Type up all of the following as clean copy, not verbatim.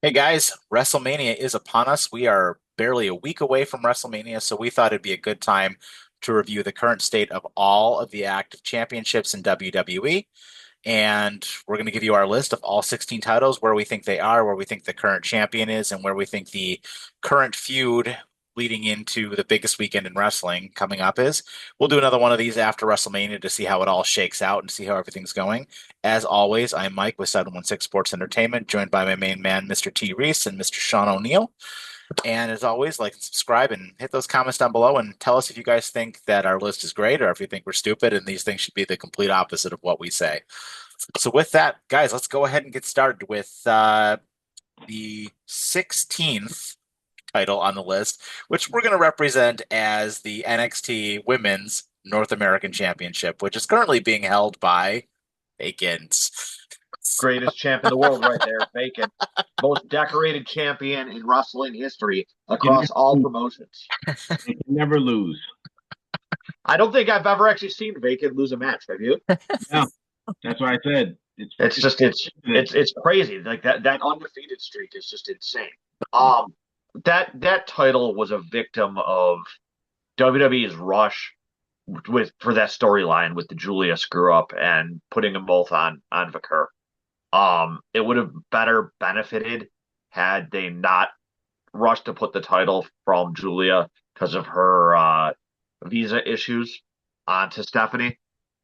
Hey guys, WrestleMania is upon us. We are barely a week away from WrestleMania, so we thought it'd be a good time to review the current state of all of the active championships in WWE. And we're going to give you our list of all 16 titles, where we think they are, where we think the current champion is, and where we think the current feud leading into the biggest weekend in wrestling coming up is. We'll do another one of these after WrestleMania to see how it all shakes out and see how everything's going. As always, I'm Mike with 716 Sports Entertainment, joined by my main man, Mr. T. Reese and Mr. Sean O'Neill. And as always, like and subscribe and hit those comments down below and tell us if you guys think that our list is great or if you think we're stupid and these things should be the complete opposite of what we say. So with that, guys, let's go ahead and get started with the 16th title on the list, which we're going to represent as the NXT Women's North American Championship, which is currently being held by Vacant. Greatest champ in the world right there, Bacon. Most decorated champion in wrestling history Can across never all lose. promotions. They can never lose. I don't think I've ever actually seen Bacon lose a match. Have you? Yeah, that's what I said. It's just it's crazy. Like that undefeated streak is just insane. Um, that title was a victim of WWE's rush with for that storyline with the Julia screw up and putting them both on Vicker. It would have better benefited had they not rushed to put the title from Julia because of her visa issues onto Stephanie.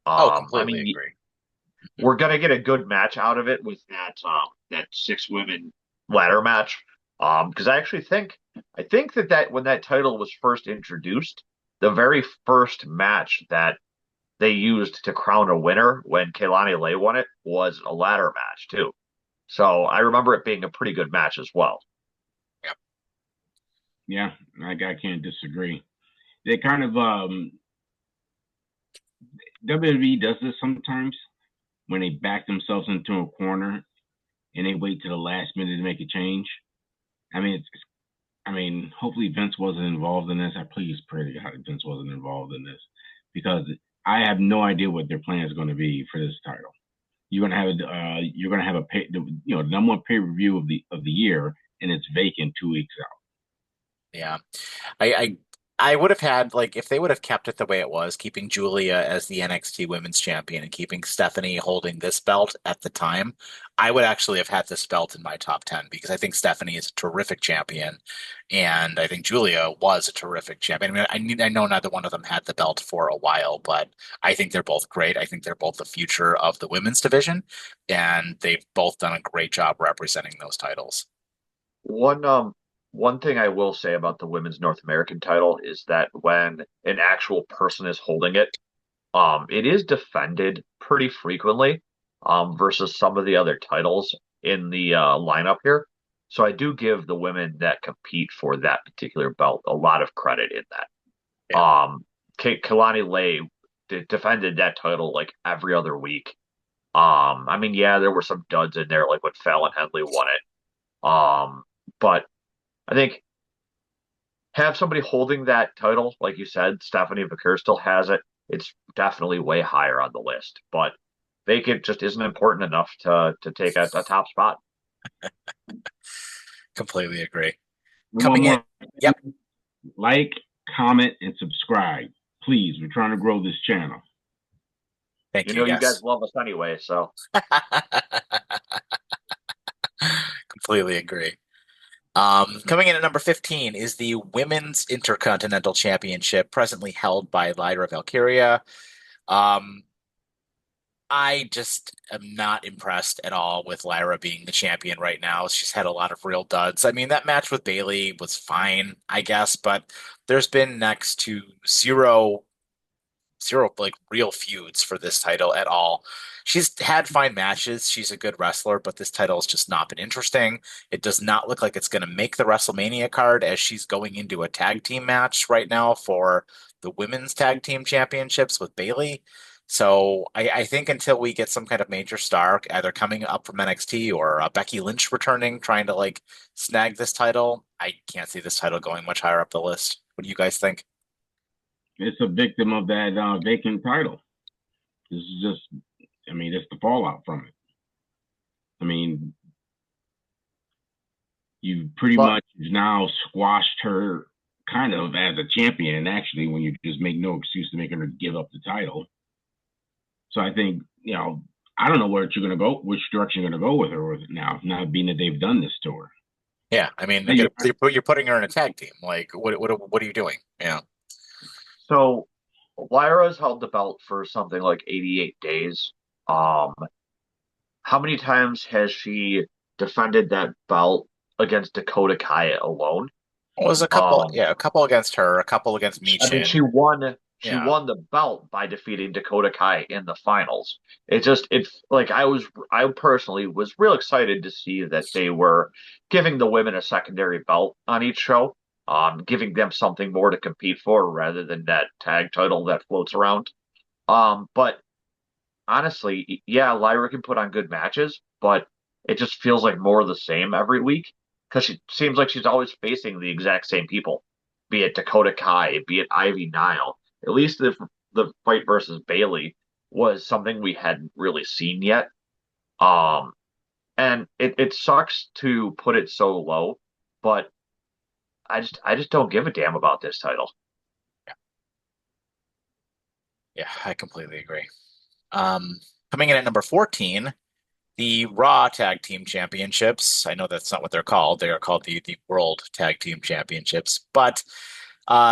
Oh, I completely mean, agree. we're gonna get a good match out of it with that six women ladder match. Because I think that when that title was first introduced, the very first match that they used to crown a winner when Kaylani Lay won it was a ladder match too. So I remember it being a pretty good match as well. Yep. Yeah, I can't disagree. They kind of WWE does this sometimes when they back themselves into a corner and they wait to the last minute to make a change. I mean, hopefully Vince wasn't involved in this. I please pray to God Vince wasn't involved in this because I have no idea what their plan is going to be for this title. You're gonna have the number one pay per view of the year, and it's vacant 2 weeks out. Yeah. I I would have had like if they would have kept it the way it was, keeping Julia as the NXT Women's Champion and keeping Stephanie holding this belt at the time, I would actually have had this belt in my top 10 because I think Stephanie is a terrific champion and I think Julia was a terrific champion. I know neither one of them had the belt for a while, but I think they're both great. I think they're both the future of the women's division and they've both done a great job representing those titles. One thing I will say about the women's North American title is that when an actual person is holding it, it is defended pretty frequently, versus some of the other titles in the lineup here. So I do give the women that compete for that particular belt a lot of credit in that. Yeah. Kalani Lay defended that title like every other week. I mean, yeah, there were some duds in there, like when Fallon Henley won it. But I think have somebody holding that title, like you said, Stephanie Vicker still has it. It's definitely way higher on the list, but vacant just isn't important enough to take a top spot. Completely agree. And one Coming in. more, Yep. like, comment, and subscribe, please. We're trying to grow this channel. Thank You you. know, you guys Yes. love us anyway, so Completely agree. Coming in at number 15 is the Women's Intercontinental Championship, presently held by Lyra Valkyria. Um, I just am not impressed at all with Lyra being the champion right now. She's had a lot of real duds. I mean, that match with Bayley was fine, I guess, but there's been next to zero like real feuds for this title at all. She's had fine matches. She's a good wrestler, but this title has just not been interesting. It does not look like it's going to make the WrestleMania card as she's going into a tag team match right now for the women's tag team championships with Bayley. So I think until we get some kind of major star either coming up from NXT or Becky Lynch returning, trying to like snag this title, I can't see this title going much higher up the list. What do you guys think? It's a victim of that vacant title. This is just, that's the fallout from it. I mean, pretty But much now squashed her kind of as a champion, actually, when you just make no excuse to make her give up the title. So I think, I don't know where you're going to go, which direction you're going to go with her with it now being that they've done this to her. Yeah, I mean, Now, you're putting her in a tag team. Like, what are you doing? Yeah. so Lyra's held the belt for something like 88 days. Um, how many times has she defended that belt against Dakota Kai alone? Well, there's Um, a couple against her, a couple against I mean, Michin. she Yeah. won the belt by defeating Dakota Kai in the finals. It's like I personally was real excited to see that they were giving the women a secondary belt on each show, giving them something more to compete for rather than that tag title that floats around. But honestly, yeah, Lyra can put on good matches, but it just feels like more of the same every week because she seems like she's always facing the exact same people, be it Dakota Kai, be it Ivy Nile. At least the fight versus Bailey was something we hadn't really seen yet. Um, and it sucks to put it so low, but I just don't give a damn about this title. Yeah, I completely agree. Um, Coming in at number 14, the Raw Tag Team Championships. I know that's not what they're called. They are called the World Tag Team Championships. But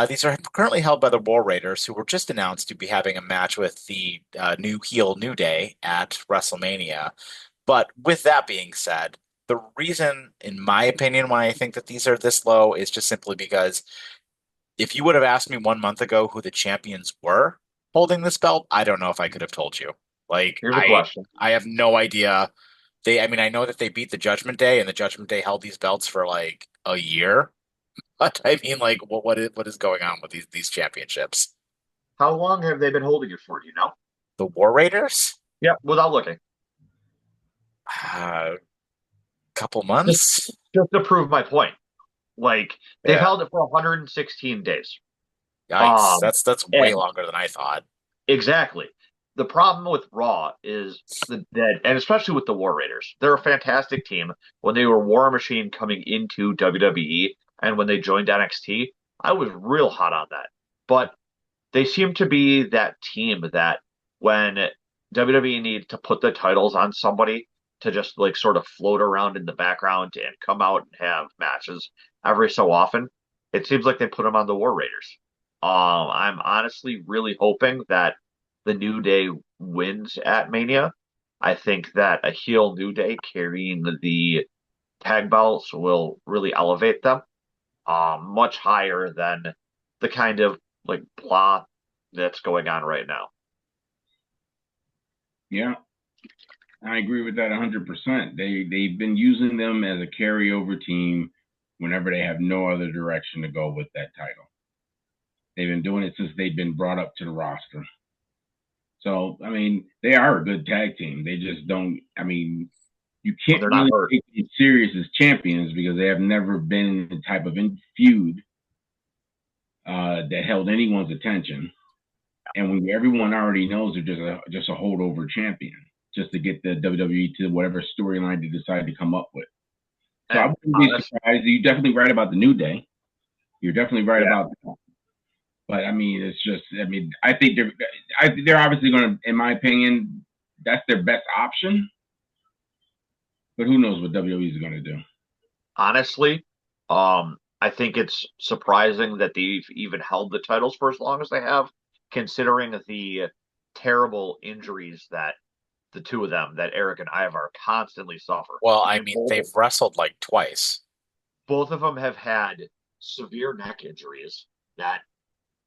these are currently held by the War Raiders, who were just announced to be having a match with the new heel New Day at WrestleMania. But with that being said, the reason, in my opinion, why I think that these are this low is just simply because if you would have asked me 1 month ago who the champions were holding this belt, I don't know if I could have told you. Like Here's a question. I have no idea. I mean, I know that they beat the Judgment Day, and the Judgment Day held these belts for like a year. But I mean, like, what is going on with these championships? How long have they been holding it for? Do you know? The War Raiders? Yeah, without looking. A couple Just months? just to prove my point. Like they've Yeah. held it for 116 days. Yikes. Um, That's way and longer than I thought. exactly. The problem with Raw is that, and especially with the War Raiders, they're a fantastic team. When they were War Machine coming into WWE and when they joined NXT, I was real hot on that. But they seem to be that team that when WWE needs to put the titles on somebody to just like sort of float around in the background and come out and have matches every so often, it seems like they put them on the War Raiders. I'm honestly really hoping that the New Day wins at Mania. I think that a heel New Day carrying the tag belts will really elevate them much higher than the kind of like plot that's going on right now. Yeah, I agree with that 100%. They've been using them as a carryover team whenever they have no other direction to go with that title. They've been doing it since they've been brought up to the roster. So, I mean, they are a good tag team. They just don't, I mean, you can't They're not really hurt. take them serious as champions because they have never been in the type of feud that held anyone's attention. And when everyone already knows they're just a holdover champion, just to get the WWE to whatever storyline they decide to come up with. So I And wouldn't be honest, surprised. You're definitely right about the New Day. You're definitely right yeah, about that. But I mean, it's just, I mean, I think they're obviously going to, in my opinion, that's their best option. But who knows what WWE is going to do? honestly, I think it's surprising that they've even held the titles for as long as they have, considering the terrible injuries that the two of them, that Eric and Ivar, constantly suffer. Well, I I mean, mean, they've wrestled like twice. both of them have had severe neck injuries that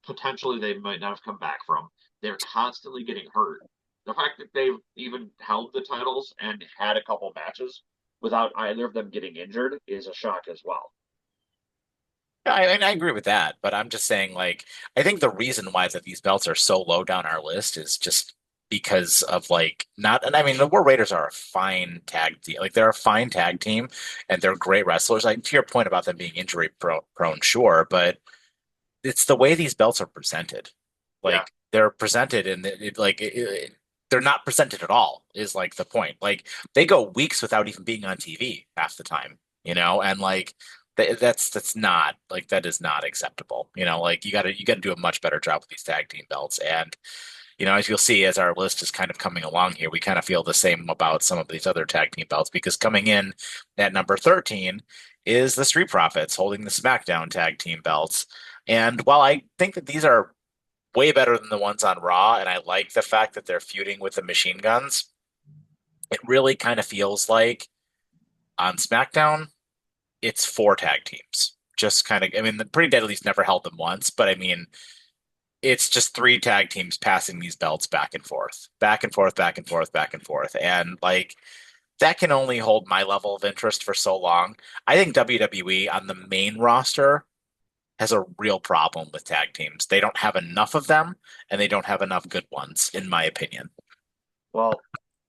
potentially they might not have come back from. They're constantly getting hurt. The fact that they've even held the titles and had a couple matches without either of them getting injured is a shock as well. I agree with that, but I'm just saying, like, I think the reason why that these belts are so low down our list is just because of like not, and I mean, the War Raiders are a fine tag team, like they're a fine tag team, and they're great wrestlers. Like to your point about them being injury prone, sure, but it's the way these belts are presented. Yeah. Like they're presented, and they're not presented at all. Is like the point. Like they go weeks without even being on TV half the time, and like That's not like that is not acceptable. Like you got to do a much better job with these tag team belts. And as you'll see, as our list is kind of coming along here, we kind of feel the same about some of these other tag team belts because coming in at number 13 is the Street Profits holding the SmackDown tag team belts. And while I think that these are way better than the ones on Raw, and I like the fact that they're feuding with the Machine Guns, it really kind of feels like on SmackDown it's four tag teams. Just kind of, I mean, the Pretty Deadly's never held them once, but I mean, it's just three tag teams passing these belts back and forth, back and forth, back and forth, back and forth. And like, that can only hold my level of interest for so long. I think WWE on the main roster has a real problem with tag teams. They don't have enough of them, and they don't have enough good ones, in my opinion. Well,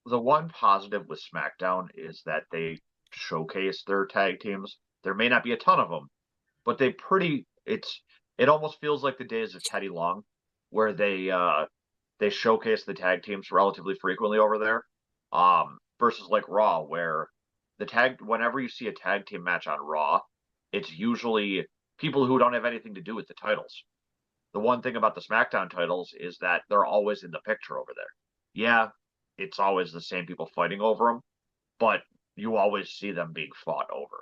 the one positive with SmackDown is that they showcase their tag teams. There may not be a ton of them, but it almost feels like the days of Teddy Long, where they showcase the tag teams relatively frequently over there. Versus like Raw, where whenever you see a tag team match on Raw, it's usually people who don't have anything to do with the titles. The one thing about the SmackDown titles is that they're always in the picture over there. Yeah, it's always the same people fighting over them, but you always see them being fought over.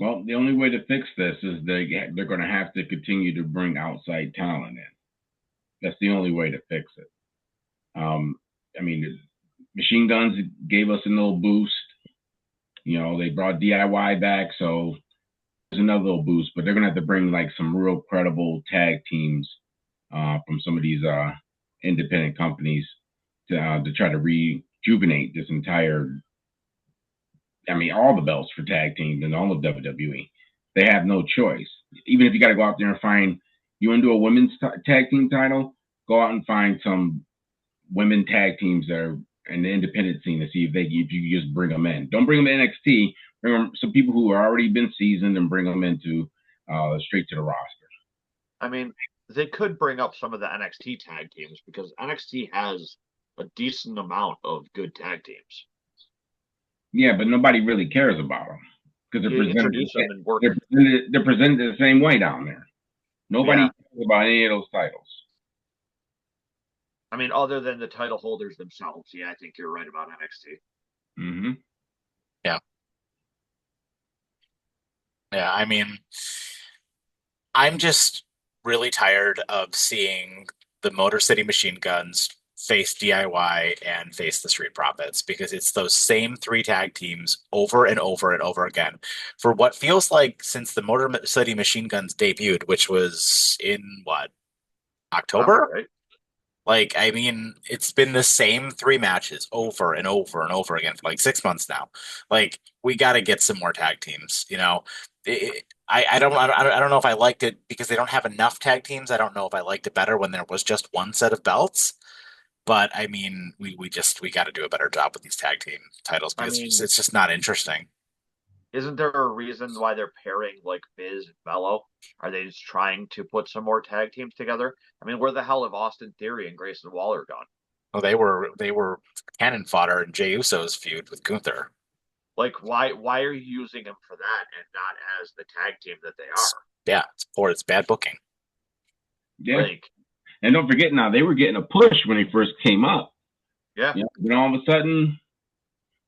Well, the only way to fix this is they're going to have to continue to bring outside talent in. That's the only way to fix it. I mean, Machine Guns gave us a little boost. They brought DIY back, so there's another little boost. But they're going to have to bring like some real credible tag teams from some of these independent companies to try to rejuvenate this entire. I mean, all the belts for tag teams and all of WWE. They have no choice. Even if you got to go out there and find, you want to do a women's tag team title, go out and find some women tag teams that are in the independent scene to see if you just bring them in. Don't bring them to NXT. Bring them some people who have already been seasoned and bring them into straight to the roster. I mean, they could bring up some of the NXT tag teams because NXT has a decent amount of good tag teams. Yeah, but nobody really cares about them because they're presented the same way down there. Nobody cares about any of those titles. I mean, other than the title holders themselves, yeah, I think you're right about NXT. Mm-hmm. Yeah. Yeah, I mean, I'm just really tired of seeing the Motor City Machine Guns face DIY and face the Street Profits because it's those same three tag teams over and over and over again for what feels like since the Motor City Machine Guns debuted, which was in what, October? Right. Like, I mean, it's been the same three matches over and over and over again for like 6 months now. Like, we got to get some more tag teams. I don't know if I liked it because they don't have enough tag teams. I don't know if I liked it better when there was just one set of belts. But I mean, we got to do a better job with these tag team titles because it's just not interesting. Isn't there a reason why they're pairing like Miz and Mello? Are they just trying to put some more tag teams together? I mean, where the hell have Austin Theory and Grayson Waller gone? Well, they were cannon fodder in Jey Uso's feud with Gunther. Like, why are you using them for that and not as the tag team that they are? Yeah, it's bad booking. Yeah. And don't forget now, they were getting a push when they first came up. Yeah. And all of a sudden,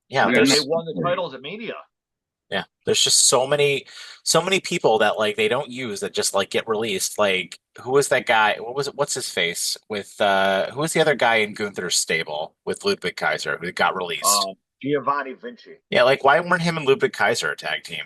they won the titles at Mania. Yeah, there's just so many people that like they don't use that just like get released. Like, who was that guy? What's his face with who was the other guy in Gunther's stable with Ludwig Kaiser who got released? Giovanni Vinci. Yeah, like why weren't him and Ludwig Kaiser a tag team?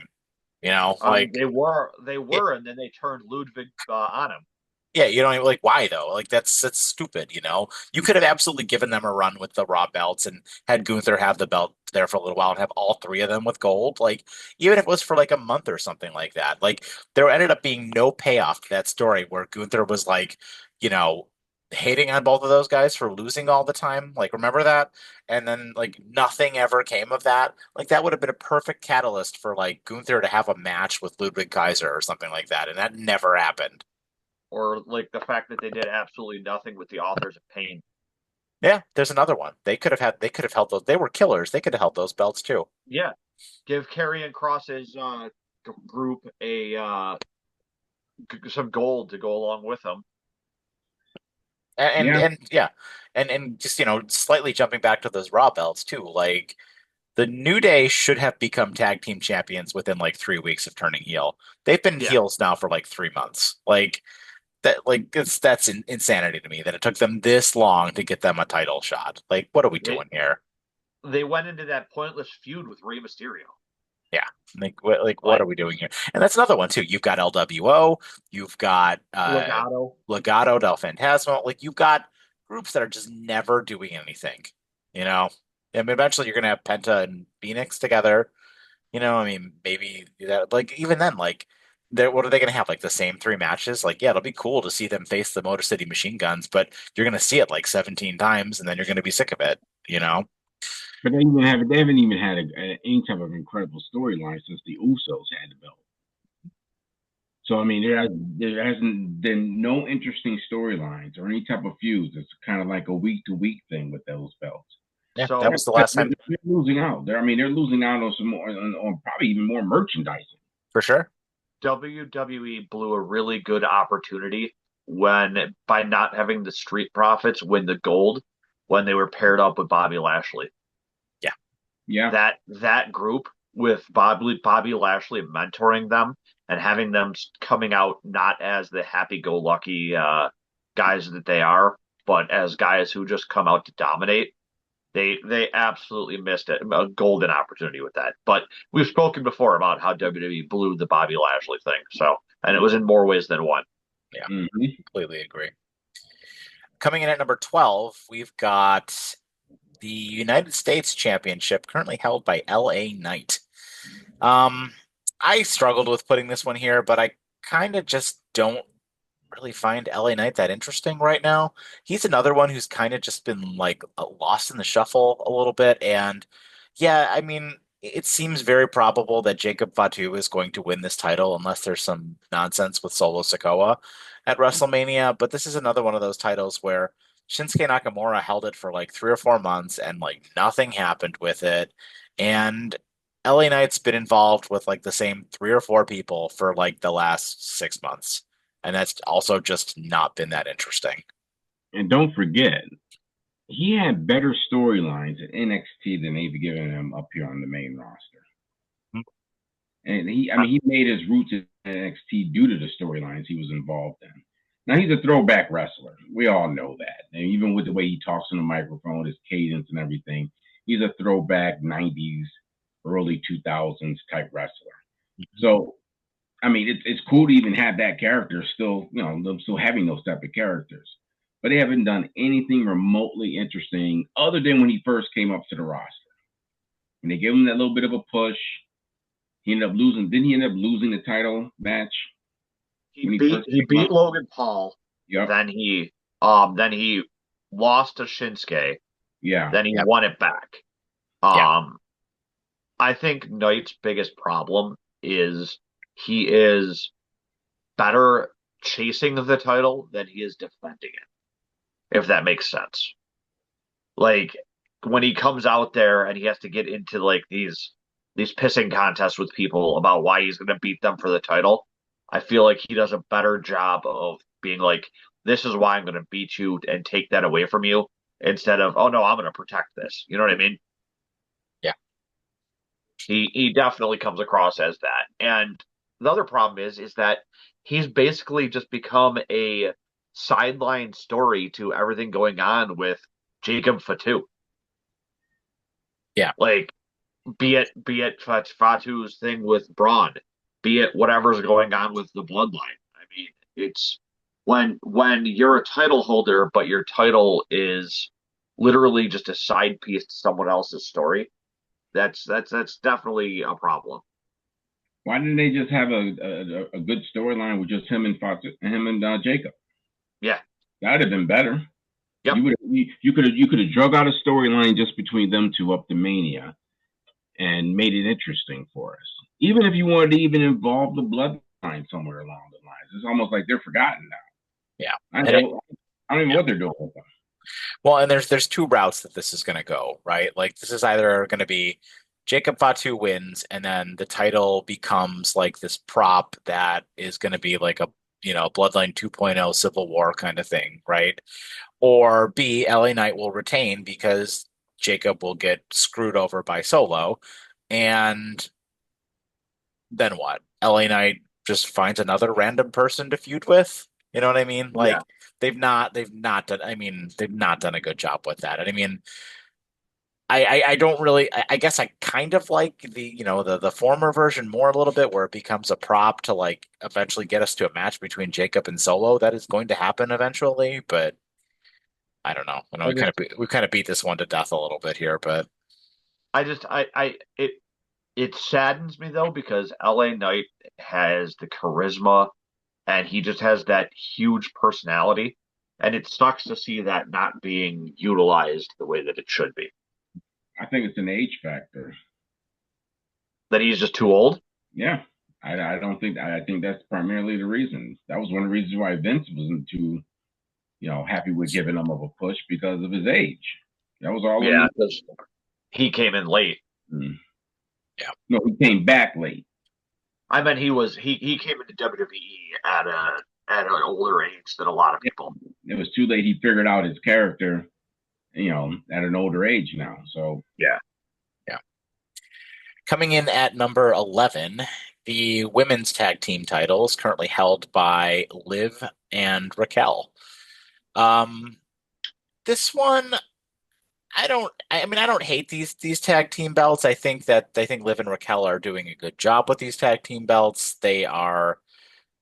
Like they were, and then they turned Ludwig on him. Yeah, like why though? Like that's stupid. You could have absolutely given them a run with the Raw belts and had Gunther have the belt there for a little while and have all three of them with gold. Like even if it was for like a month or something like that. Like there ended up being no payoff to that story where Gunther was like, hating on both of those guys for losing all the time. Like remember that? And then like nothing ever came of that. Like that would have been a perfect catalyst for like Gunther to have a match with Ludwig Kaiser or something like that, and that never happened. Or like the fact that they did absolutely nothing with the Authors of Pain. Yeah, there's another one. They could have held those. They were killers. They could have held those belts too. Yeah. Give Karrion Kross's group some gold to go along with them. And Yeah, and yeah, and just slightly jumping back to those Raw belts too. Like the New Day should have become tag team champions within like 3 weeks of turning heel. They've been Yeah, heels now for like 3 months. Like that, like that's insanity to me that it took them this long to get them a title shot. Like, what are we they doing here? they went into that pointless feud with Rey Mysterio. Yeah. Like what are Like we doing here? And that's another one too. You've got LWO, you've got Legado. Legado del Fantasma. Like you've got groups that are just never doing anything. You know, and eventually you're gonna have Penta and Phoenix together. I mean, maybe that. Like even then, like, what are they gonna have? Like the same three matches? Like, yeah, it'll be cool to see them face the Motor City Machine Guns, but you're gonna see it like 17 times, and then you're gonna be sick of it. You know? but they haven't even had any type of incredible storyline since the Usos had the belt. So I mean, there hasn't been no interesting storylines or any type of feuds. It's kind of like a week to week thing with those belts. Yeah, that So was the last They're time losing out. They're losing out on some more, on probably even more merchandising. for sure. WWE blew a really good opportunity when by not having the Street Profits win the gold when they were paired up with Bobby Lashley. Yeah. Yeah, That group with Bobby Lashley mentoring them and having them coming out not as the happy-go-lucky guys that they are, but as guys who just come out to dominate. They absolutely missed a golden opportunity with that. But we've spoken before about how WWE blew the Bobby Lashley thing. So, and it was in more ways than one. Yeah, mm-hmm. completely agree. Coming in at number 12, we've got the United States Championship, currently held by LA Knight. Um, I struggled with putting this one here, but I kind of just don't really find LA Knight that interesting right now. He's another one who's kind of just been like lost in the shuffle a little bit. And yeah, I mean, it seems very probable that Jacob Fatu is going to win this title unless there's some nonsense with Solo Sikoa at WrestleMania. But this is another one of those titles where Shinsuke Nakamura held it for like 3 or 4 months and like nothing happened with it. And LA Knight's been involved with like the same 3 or 4 people for like the last 6 months. And that's also just not been that interesting. And don't forget, he had better storylines at NXT than they've given him up here on the main roster. And he made his roots in NXT due to the storylines he was involved in. Now he's a throwback wrestler. We all know that. And even with the way he talks on the microphone, his cadence and everything, he's a throwback 90s, early 2000s type wrestler. So, I mean, it's cool to even have that character still, them still having those type of characters. But they haven't done anything remotely interesting other than when he first came up to the roster. When they gave him that little bit of a push, he ended up losing. Didn't he end up losing the title match? He beat Logan Paul. Yep. Then he lost to Shinsuke. Yeah. Then he won it back. I think Knight's biggest problem is he is better chasing the title than he is defending it, if that makes sense. Like when he comes out there and he has to get into like these pissing contests with people about why he's going to beat them for the title, I feel like he does a better job of being like, this is why I'm going to beat you and take that away from you instead of, oh no, I'm going to protect this. You know what I mean? Yeah. He definitely comes across as that. And the other problem is that he's basically just become a sideline story to everything going on with Jacob Fatu. Yeah. Like, be it Fatu's thing with Braun, be it whatever's going on with the bloodline. I mean, it's when you're a title holder, but your title is literally just a side piece to someone else's story. That's definitely a problem. Why didn't they just have a good storyline with just him and Jacob? Yeah, that'd have been better. Yep. You could have drug out a storyline just between them two up to Mania, and made it interesting for us. Even if you wanted to even involve the bloodline somewhere along the lines, it's almost like they're forgotten now. Yeah, I don't even know what they're doing with them. Well, and there's two routes that this is going to go, right? Like this is either going to be Jacob Fatu wins, and then the title becomes like this prop that is going to be like a Bloodline 2.0 Civil War kind of thing, right? Or B, LA Knight will retain because Jacob will get screwed over by Solo, and then what? LA Knight just finds another random person to feud with. You know what I mean? Yeah. Like they've not done. I mean, they've not done a good job with that. And I mean, I don't really. I guess I kind of like the former version more a little bit, where it becomes a prop to like eventually get us to a match between Jacob and Solo. That is going to happen eventually, but I don't know. I know I just we kind of beat this one to death a little bit here, but I just I it saddens me though because LA Knight has the charisma and he just has that huge personality, and it sucks to see that not being utilized the way that it should be. I think it's an age factor. That he's just too old. Yeah, I don't think I think that's primarily the reason. That was one of the reasons why Vince wasn't too happy with giving him of a push because of his age. That was all. Yeah, because he came in late. Mm. yeah. No, he came back late. I meant he came into WWE at an older age than a lot of people. It was too late. He figured out his character, at an older age now. So Yeah. Yeah. Coming in at number 11, the women's tag team titles currently held by Liv and Raquel. This one, I don't hate these tag team belts. I think Liv and Raquel are doing a good job with these tag team belts. They are,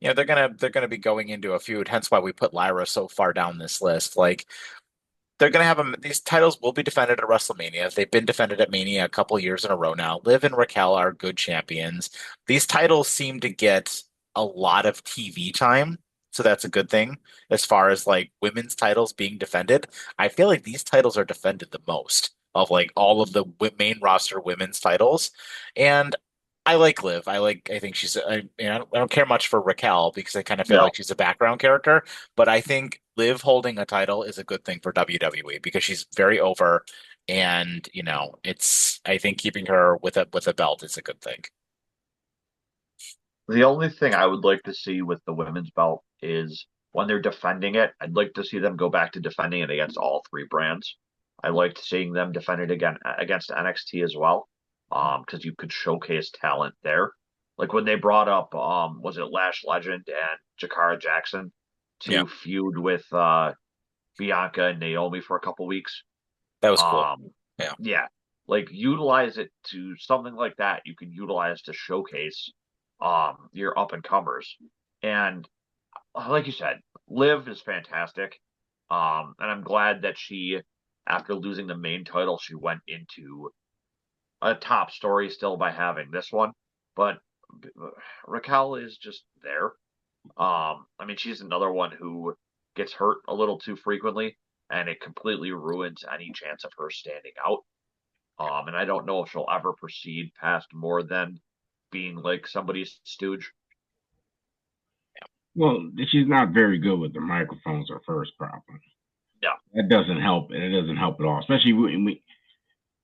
they're gonna be going into a feud, hence why we put Lyra so far down this list. Like they're going to have them. These titles will be defended at WrestleMania. They've been defended at Mania a couple years in a row now. Liv and Raquel are good champions. These titles seem to get a lot of TV time, so that's a good thing. As far as like women's titles being defended, I feel like these titles are defended the most of like all of the main roster women's titles, and I like Liv. I think she's. I don't care much for Raquel because I kind of feel No. like she's a background character. But I think Liv holding a title is a good thing for WWE because she's very over, and it's. I think keeping her with a belt is a good thing. The only thing I would like to see with the women's belt is when they're defending it, I'd like to see them go back to defending it against all three brands. I liked seeing them defend it again against NXT as well, because you could showcase talent there. Like when they brought up, was it Lash Legend and Jakara Jackson Yeah, to feud with Bianca and Naomi for a couple weeks. that was cool. Um, Yeah, yeah, like utilize it to something like that. You can utilize to showcase your up and comers. And like you said, Liv is fantastic. And I'm glad that she, after losing the main title, she went into a top story still by having this one. But Raquel is just there. I mean, she's another one who gets hurt a little too frequently, and it completely ruins any chance of her standing out. And I don't know if she'll ever proceed past more than being like somebody's stooge. well, she's not very good with the microphones. Her first problem. Yeah. That doesn't help. It doesn't help at all, especially when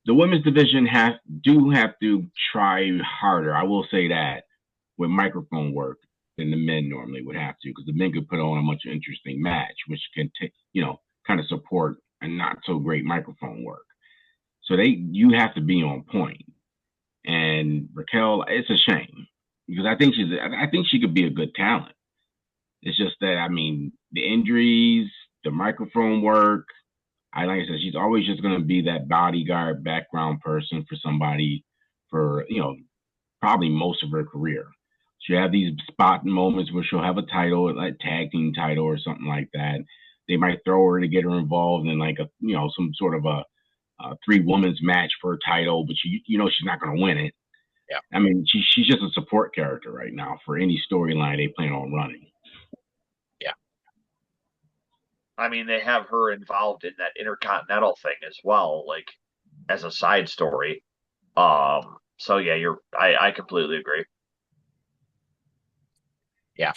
the women's division have to try harder. I will say that with microphone work than the men normally would have to, because the men could put on a much interesting match, which can take kind of support a not so great microphone work. So you have to be on point. And Raquel, it's a shame because I think she could be a good talent. It's just that I mean the injuries, the microphone work. Like I said, she's always just going to be that bodyguard background person for somebody for probably most of her career. She'll have these spot moments where she'll have a title, like tag team title or something like that. They might throw her to get her involved in like some sort of a three women's match for a title, but she's not going to win it. yeah, I mean, she's just a support character right now for any storyline they plan on running. yeah. I mean, they have her involved in that intercontinental thing as well, like as a side story. So yeah, I completely agree. Yeah.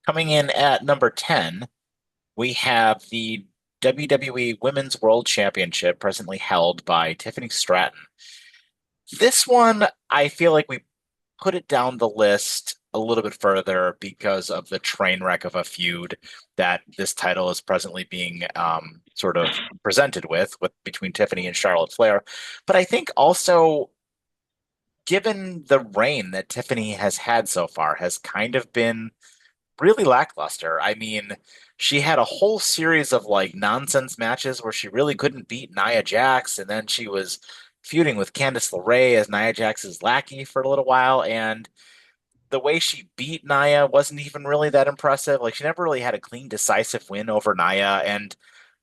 Coming in at number 10, we have the WWE Women's World Championship presently held by Tiffany Stratton. This one, I feel like we put it down the list a little bit further because of the train wreck of a feud that this title is presently being sort of presented with between Tiffany and Charlotte Flair. But I think also, given the reign that Tiffany has had so far, has kind of been really lackluster. I mean, she had a whole series of like nonsense matches where she really couldn't beat Nia Jax, and then she was feuding with Candice LeRae as Nia Jax's lackey for a little while, and the way she beat Nia wasn't even really that impressive. Like she never really had a clean, decisive win over Nia, and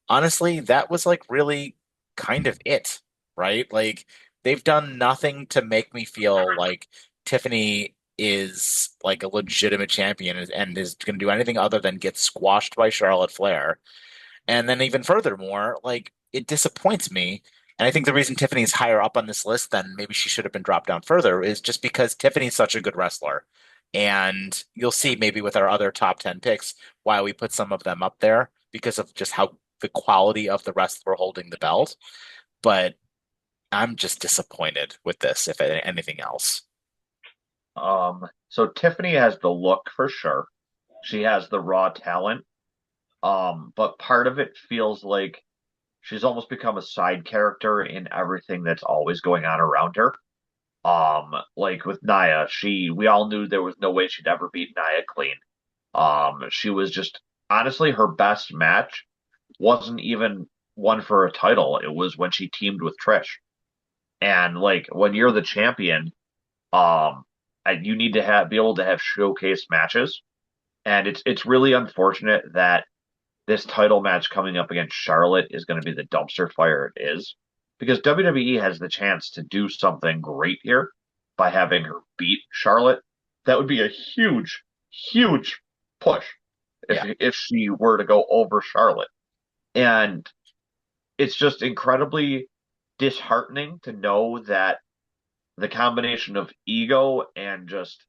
honestly, that was like really kind of it, right? Like they've done nothing to make me feel like Tiffany is like a legitimate champion and is going to do anything other than get squashed by Charlotte Flair. And then even furthermore, like it disappoints me. And I think the reason Tiffany's higher up on this list than maybe she should have been dropped down further is just because Tiffany's such a good wrestler. And you'll see maybe with our other top 10 picks why we put some of them up there because of just how the quality of the wrestler holding the belt. But I'm just disappointed with this, if anything else. So Tiffany has the look for sure. She has the raw talent. But part of it feels like she's almost become a side character in everything that's always going on around her. Like with Nia, we all knew there was no way she'd ever beat Nia clean. She was just honestly her best match wasn't even one for a title. It was when she teamed with Trish. And like when you're the champion, um, and you need to be able to have showcase matches. And it's really unfortunate that this title match coming up against Charlotte is going to be the dumpster fire it is, because WWE has the chance to do something great here by having her beat Charlotte. That would be a huge, huge push Yeah. if she were to go over Charlotte. And it's just incredibly disheartening to know that the combination of ego and just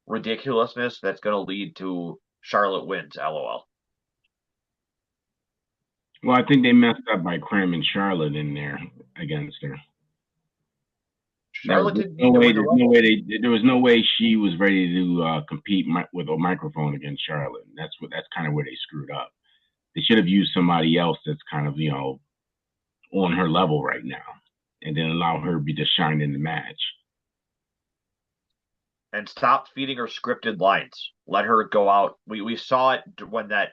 ridiculousness that's going to lead to Charlotte wins, LOL. Well, I think they messed up by cramming Charlotte in there against her. Charlotte There's didn't no need to way. win the There's no Rumble. way there was no way she was ready to compete with a microphone against Charlotte. That's kind of where they screwed up. They should have used somebody else that's kind of on her level right now, and then allow her to be just shine in the match. And stop feeding her scripted lines. Let her go out. We saw it when that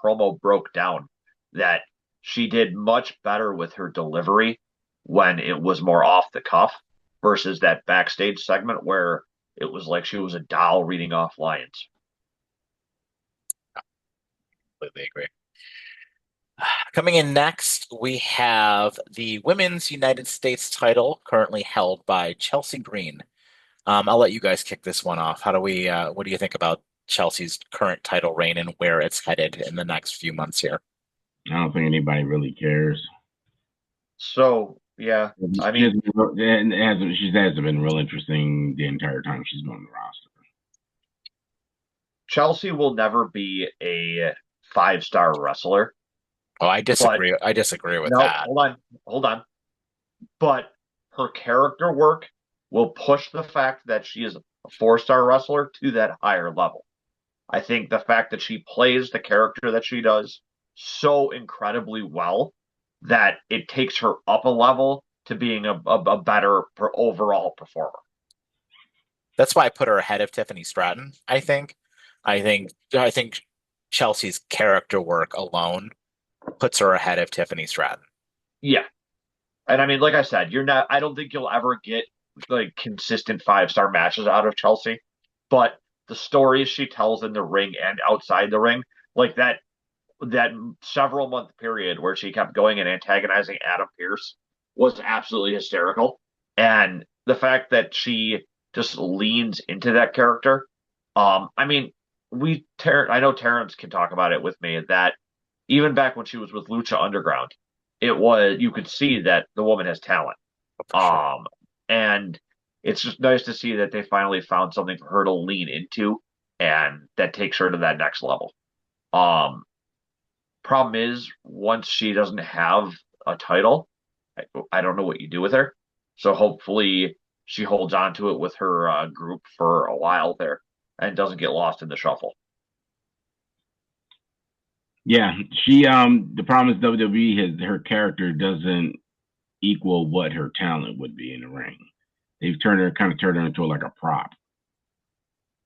promo broke down that she did much better with her delivery when it was more off the cuff versus that backstage segment where it was like she was a doll reading off lines. Completely agree. Coming in next, we have the Women's United States title currently held by Chelsea Green. I'll let you guys kick this one off. What do you think about Chelsea's current title reign and where it's headed in the next few months here? I don't think anybody really cares. So yeah, I mean, She hasn't been real interesting the entire time she's been on the roster. Chelsea will never be a 5-star wrestler. Oh, I But disagree. I disagree with no, that. hold on. But her character work will push the fact that she is a 4-star wrestler to that higher level. I think the fact that she plays the character that she does so incredibly well that it takes her up a level to being a better overall performer. That's why I put her ahead of Tiffany Stratton, I think. I think Chelsea's character work alone puts her ahead of Tiffany Stratton. Yeah. And I mean, like I said, I don't think you'll ever get like consistent 5-star matches out of Chelsea, but the stories she tells in the ring and outside the ring, like that several month period where she kept going and antagonizing Adam Pearce was absolutely hysterical. And the fact that she just leans into that character, I mean, I know Terrence can talk about it with me that even back when she was with Lucha Underground, you could see that the woman has talent. For sure. And it's just nice to see that they finally found something for her to lean into and that takes her to that next level. Um, Problem is, once she doesn't have a title, I don't know what you do with her. So hopefully she holds on to it with her group for a while there and doesn't get lost in the shuffle. Yeah, she the problem is WWE has her character doesn't equal what her talent would be in the ring. They've kind of turned her into like a prop,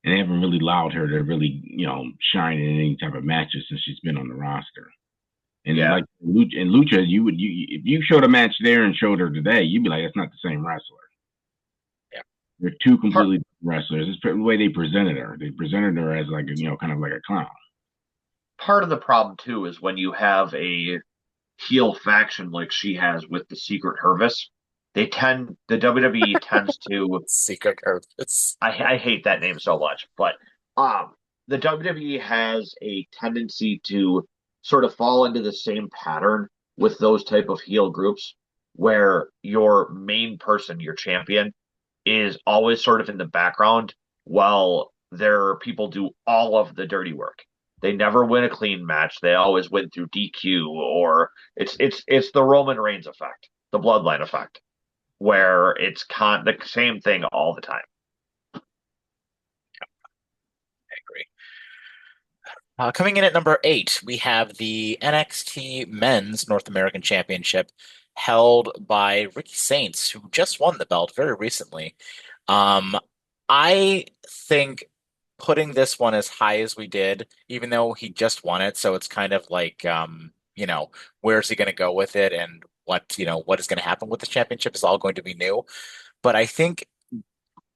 and they haven't really allowed her to really shine in any type of matches since she's been on the roster. And Yeah. like in Lucha, if you showed a match there and showed her today, you'd be like, that's not the same wrestler. Yeah. They're two Part, completely different wrestlers. It's the way they presented her. They presented her as like kind of like a clown. part of the problem too is when you have a heel faction like she has with the Secret Hervis, the WWE tends to Secret Earth. I hate that name so much, but um the WWE has a tendency to sort of fall into the same pattern with those type of heel groups where your main person, your champion, is always sort of in the background while their people do all of the dirty work. They never win a clean match. They always win through DQ or it's the Roman Reigns effect, the bloodline effect, where it's the same thing all the time. I agree. Coming in at number 8, we have the NXT Men's North American Championship held by Ricky Saints, who just won the belt very recently. Um, I think putting this one as high as we did, even though he just won it, so it's kind of like, where's he going to go with it and what is going to happen with the championship is all going to be new. But I think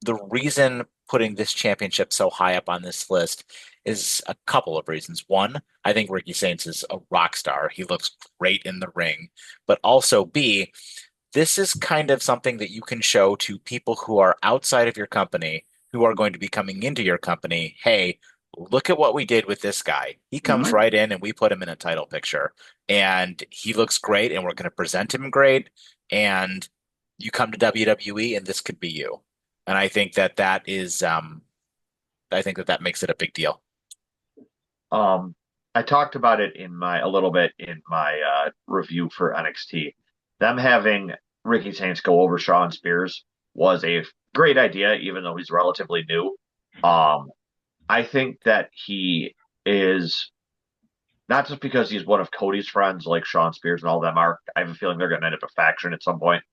the reason putting this championship so high up on this list is a couple of reasons. One, I think Ricky Saints is a rock star. He looks great in the ring. But also, B, this is kind of something that you can show to people who are outside of your company, who are going to be coming into your company. Hey, look at what we did with this guy. He comes right in and we put him in a title picture. And he looks great and we're going to present him great. And you come to WWE and this could be you. And I think that is I think that makes it a big deal. Um, I talked about it a little bit in my review for NXT. Them having Ricky Saints go over Shawn Spears was a great idea, even though he's relatively new. Um, I think that he is not just because he's one of Cody's friends, like Shawn Spears and all them are. I have a feeling they're going to end up a faction at some point.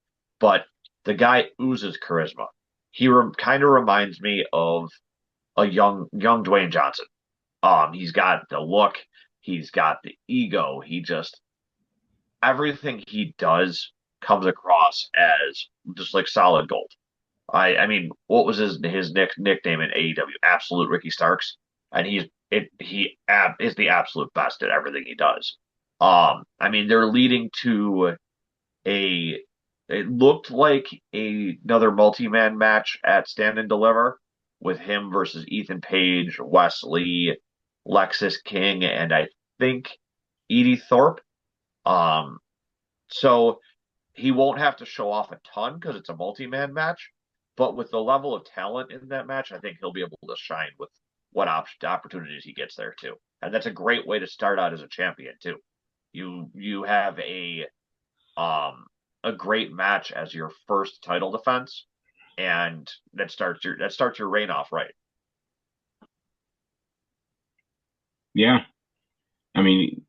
But the guy oozes charisma. He kind of reminds me of a young Dwayne Johnson. He's got the look, he's got the ego. He just everything he does comes across as just like solid gold. I mean, what was his nickname in AEW? Absolute Ricky Starks, and he is the absolute best at everything he does. I mean, they're leading to a it looked like another multi-man match at Stand and Deliver with him versus Ethan Page, Wesley, Lexis King, and I think Edie Thorpe. Um, so he won't have to show off a ton because it's a multi-man match, but with the level of talent in that match, I think he'll be able to shine with what opportunities he gets there too. And that's a great way to start out as a champion too. You have um a great match as your first title defense, and that starts your reign off right. Yeah, I mean,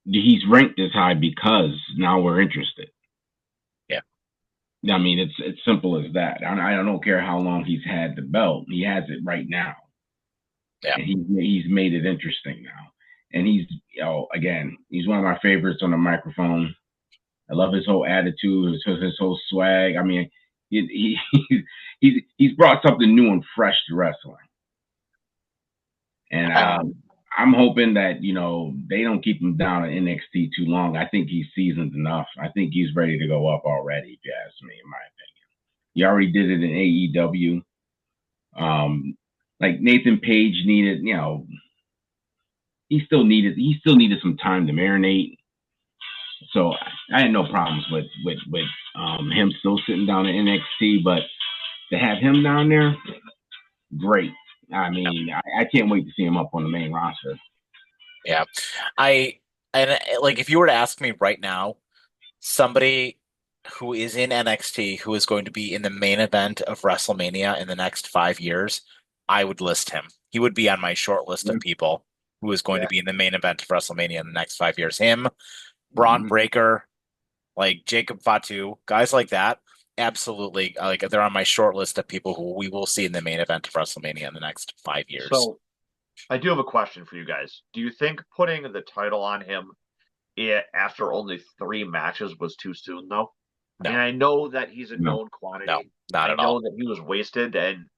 he's ranked this high because now we're interested. Yeah. I mean, it's simple as that. I don't care how long he's had the belt; he has it right now. Yeah. And he's made it interesting now. And he's again, he's one of my favorites on the microphone. I love his whole attitude, his whole swag. I mean, he's brought something new and fresh to wrestling. And I'm hoping that they don't keep him down at NXT too long. I think he's seasoned enough. I think he's ready to go up already. If you ask me, in my opinion, he already did it in AEW. Like Nathan Page needed, he still needed some time to marinate. So I had no problems with him still sitting down at NXT, but to have him down there, great. I mean, I can't wait to see him up on the main roster. Yeah. Like if you were to ask me right now, somebody who is in NXT, who is going to be in the main event of WrestleMania in the next 5 years, I would list him. He would be on my short list of people who is going to Yeah. be in the main event of WrestleMania in the next 5 years. Him, Braun Mhm. Breaker, like Jacob Fatu, guys like that. Absolutely, like they're on my short list of people who we will see in the main event of WrestleMania in the next 5 years. So I do have a question for you guys. Do you think putting the title on him after only 3 matches was too soon, though? I No, mean, I know that he's a No. known no, quantity. not I at all. know that he was wasted in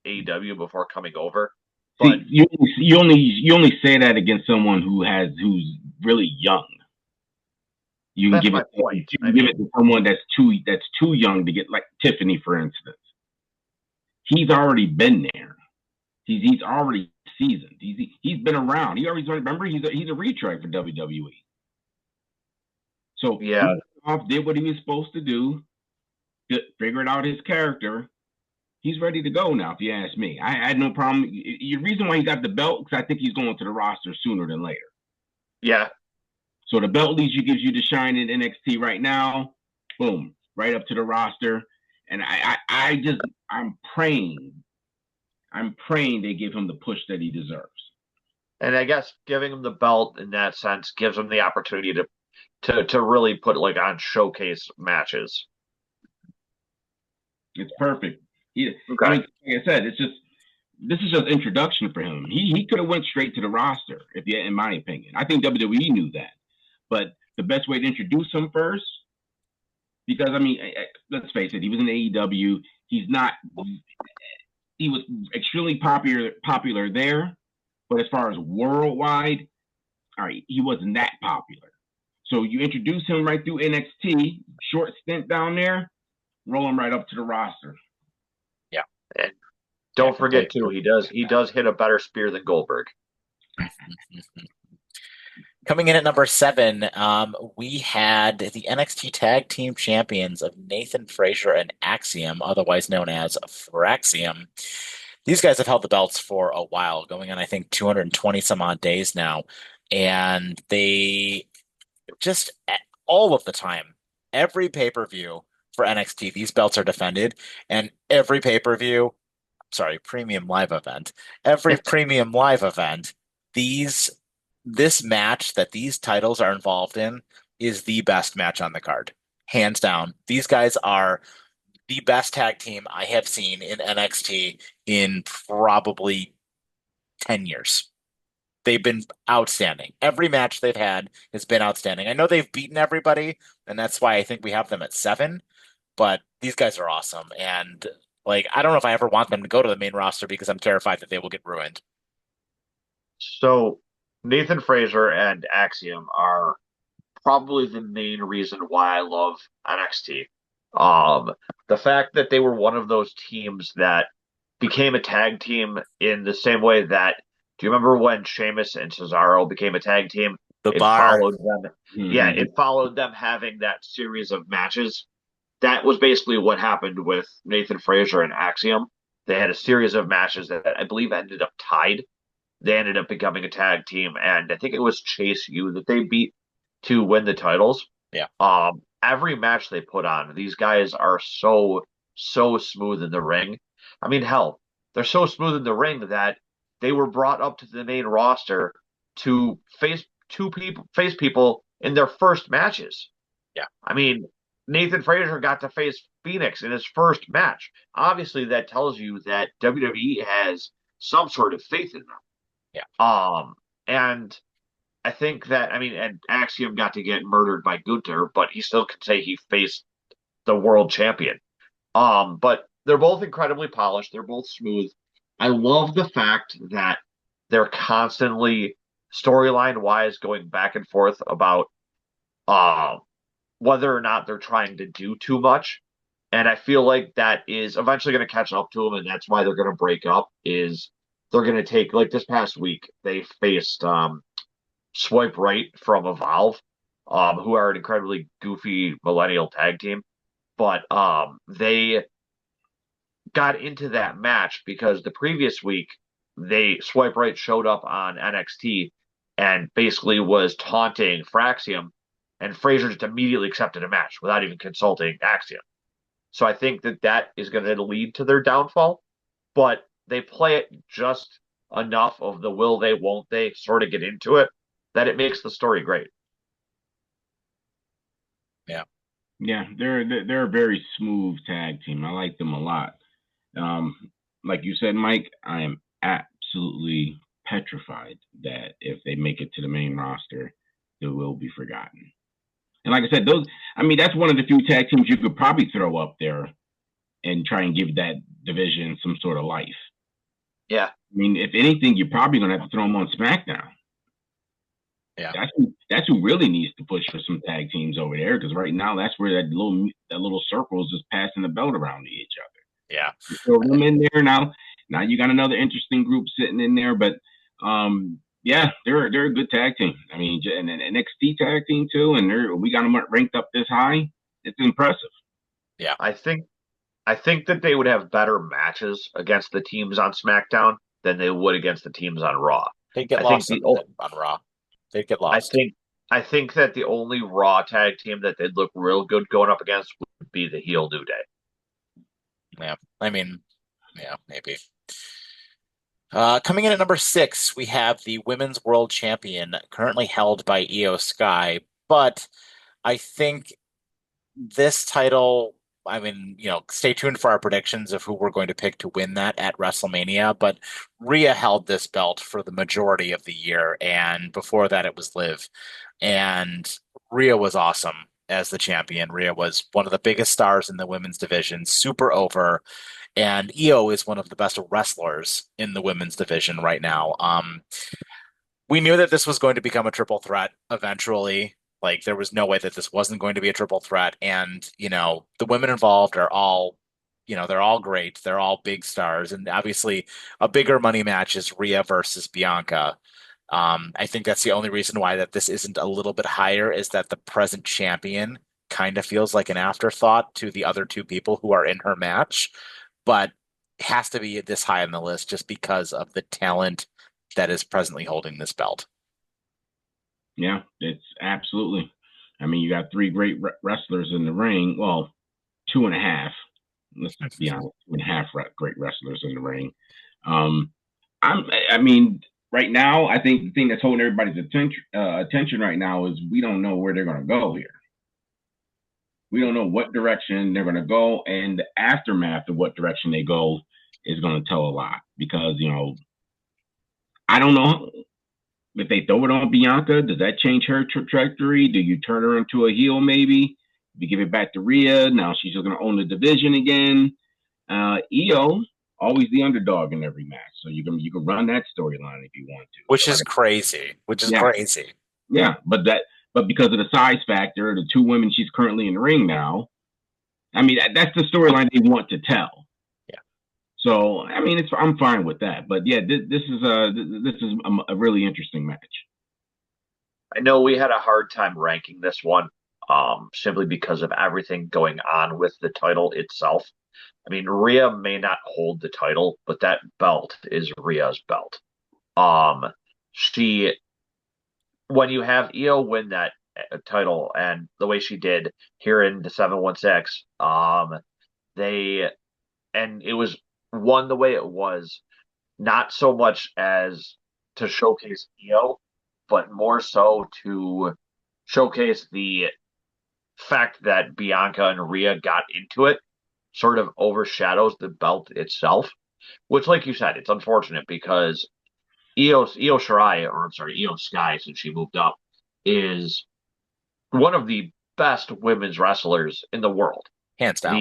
AEW before coming over, but See, you only say that against someone who's really young. You can that's give my it point. you I can give it mean, to someone that's too young to get, like Tiffany, for instance. He's already been there. He's already seasoned. He's been around. He always remember he's a retread for WWE. So yeah, he did what he was supposed to do, figured out his character. He's ready to go now. If you ask me, I had no problem. The reason why he got the belt, because I think he's going to the roster sooner than later. yeah. So the belt gives you the shine in NXT right now. Boom, right up to the roster. And I'm praying they give him the push that he deserves. And I guess giving him the belt in that sense gives him the opportunity to really put like on showcase matches. It's perfect. I Okay. mean, like I said, this is just introduction for him. He could have went straight to the roster, in my opinion. I think WWE knew that, but the best way to introduce him first, because I mean, let's face it, he was in AEW. He's not. He was extremely popular there, but as far as worldwide, all right, he wasn't that popular. So you introduce him right through NXT, short stint down there, roll him right up to the roster. Yeah, And yeah, don't forget complete. too, he does hit a better spear than Goldberg. Coming in at number 7, we had the NXT Tag Team Champions of Nathan Frazier and Axiom, otherwise known as Fraxium. These guys have held the belts for a while, going on, I think, 220 some odd days now. And they just all of the time, every pay-per-view for NXT, these belts are defended. And every pay-per-view, sorry, premium live event, every premium live event, these this match that these titles are involved in is the best match on the card. Hands down. These guys are the best tag team I have seen in NXT in probably 10 years. They've been outstanding. Every match they've had has been outstanding. I know they've beaten everybody, and that's why I think we have them at 7, but these guys are awesome. And like, I don't know if I ever want them to go to the main roster because I'm terrified that they will get ruined. So Nathan Frazier and Axiom are probably the main reason why I love NXT. The fact that they were one of those teams that became a tag team in the same way that, do you remember when Sheamus and Cesaro became a tag team? The It bar, followed them. Yeah, Mm-hmm. it followed them having that series of matches. That was basically what happened with Nathan Frazier and Axiom. They had a series of matches that I believe ended up tied. They ended up becoming a tag team, and I think it was Chase U that they beat to win the titles. yeah. Every match they put on, these guys are so smooth in the ring. I mean, hell, they're so smooth in the ring that they were brought up to the main roster to face people in their first matches. Yeah. I mean, Nathan Frazier got to face Phoenix in his first match. Obviously, that tells you that WWE has some sort of faith in them. Yeah. And I think that, I mean, and Axiom got to get murdered by Gunther, but he still can say he faced the world champion. But they're both incredibly polished. They're both smooth. I love the fact that they're constantly storyline wise going back and forth about uh, whether or not they're trying to do too much. And I feel like that is eventually going to catch up to them, and that's why they're going to break up. Is they're going to take like this past week they faced Swipe Right from Evolve, who are an incredibly goofy millennial tag team. But they got into that match because the previous week they Swipe Right showed up on NXT and basically was taunting Fraxium and Frazier just immediately accepted a match without even consulting Axiom. So I think that is going to lead to their downfall, but they play it just enough of the will they, won't they sort of get into it that it makes the story great. Yeah. Yeah, they're a very smooth tag team. I like them a lot. Um, like you said, Mike, I am absolutely petrified that if they make it to the main roster, they will be forgotten. And like I said, that's one of the few tag teams you could probably throw up there and try and give that division some sort of life. Yeah. I mean, if anything, you're probably going to have to throw them on SmackDown. Yeah. That's who really needs to push for some tag teams over there, because right now that's where that little circle is just passing the belt around to each other. Yeah. You throw them in there now. Now you got another interesting group sitting in there, but yeah, they're a good tag team. I mean, and an NXT tag team too, and we got them ranked up this high. It's impressive. Yeah. I think that they would have better matches against the teams on SmackDown than they would against the teams on Raw. They get I think lost on Raw. They get lost. I think that the only Raw tag team that they'd look real good going up against would be the heel New Day. Yeah. I mean, yeah, maybe. Coming in at number 6, we have the Women's World Champion, currently held by Io Sky. But I think this title, I mean, stay tuned for our predictions of who we're going to pick to win that at WrestleMania. But Rhea held this belt for the majority of the year, and before that, it was Liv. And Rhea was awesome as the champion. Rhea was one of the biggest stars in the women's division, super over. And Io is one of the best wrestlers in the women's division right now. We knew that this was going to become a triple threat eventually. Like there was no way that this wasn't going to be a triple threat. And, the women involved are all, they're all great. They're all big stars. And obviously a bigger money match is Rhea versus Bianca. I think that's the only reason why that this isn't a little bit higher is that the present champion kind of feels like an afterthought to the other two people who are in her match, but has to be this high on the list just because of the talent that is presently holding this belt. Yeah, it's absolutely. I mean, you got 3 great wrestlers in the ring. Well, 2.5. Let's be honest, 2.5 great wrestlers in the ring. I mean, right now, I think the thing that's holding everybody's attention right now is we don't know where they're going to go here. We don't know what direction they're going to go, and the aftermath of what direction they go is going to tell a lot. Because I don't know if they throw it on Bianca. Does that change her trajectory? Do you turn her into a heel? Maybe you give it back to Rhea. Now she's just going to own the division again. Io, always the underdog in every match, so you can run that storyline if you want to. Which is crazy. Yeah, but because of the size factor, the 2 women she's currently in the ring now. I mean, that's the storyline they want to tell. Yeah. So I mean, I'm fine with that. But yeah, this is a really interesting match. I know we had a hard time ranking this one, simply because of everything going on with the title itself. I mean, Rhea may not hold the title, but that belt is Rhea's belt. When you have Io win that title and the way she did here in the 716, it was won the way it was, not so much as to showcase Io, but more so to showcase the fact that Bianca and Rhea got into it sort of overshadows the belt itself, which, like you said, it's unfortunate because Io Sky, since she moved up, is one of the best women's wrestlers in the world. Hands down.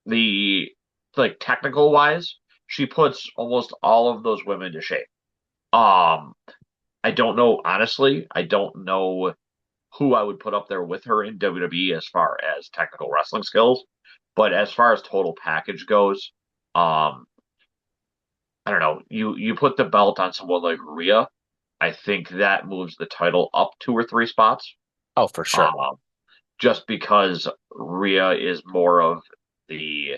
The like technical wise, she puts almost all of those women to shame. I don't know, honestly, I don't know who I would put up there with her in WWE as far as technical wrestling skills, but as far as total package goes, I don't know. You put the belt on someone like Rhea, I think that moves the title up 2 or 3 spots. Oh, for sure. Just because Rhea is more of the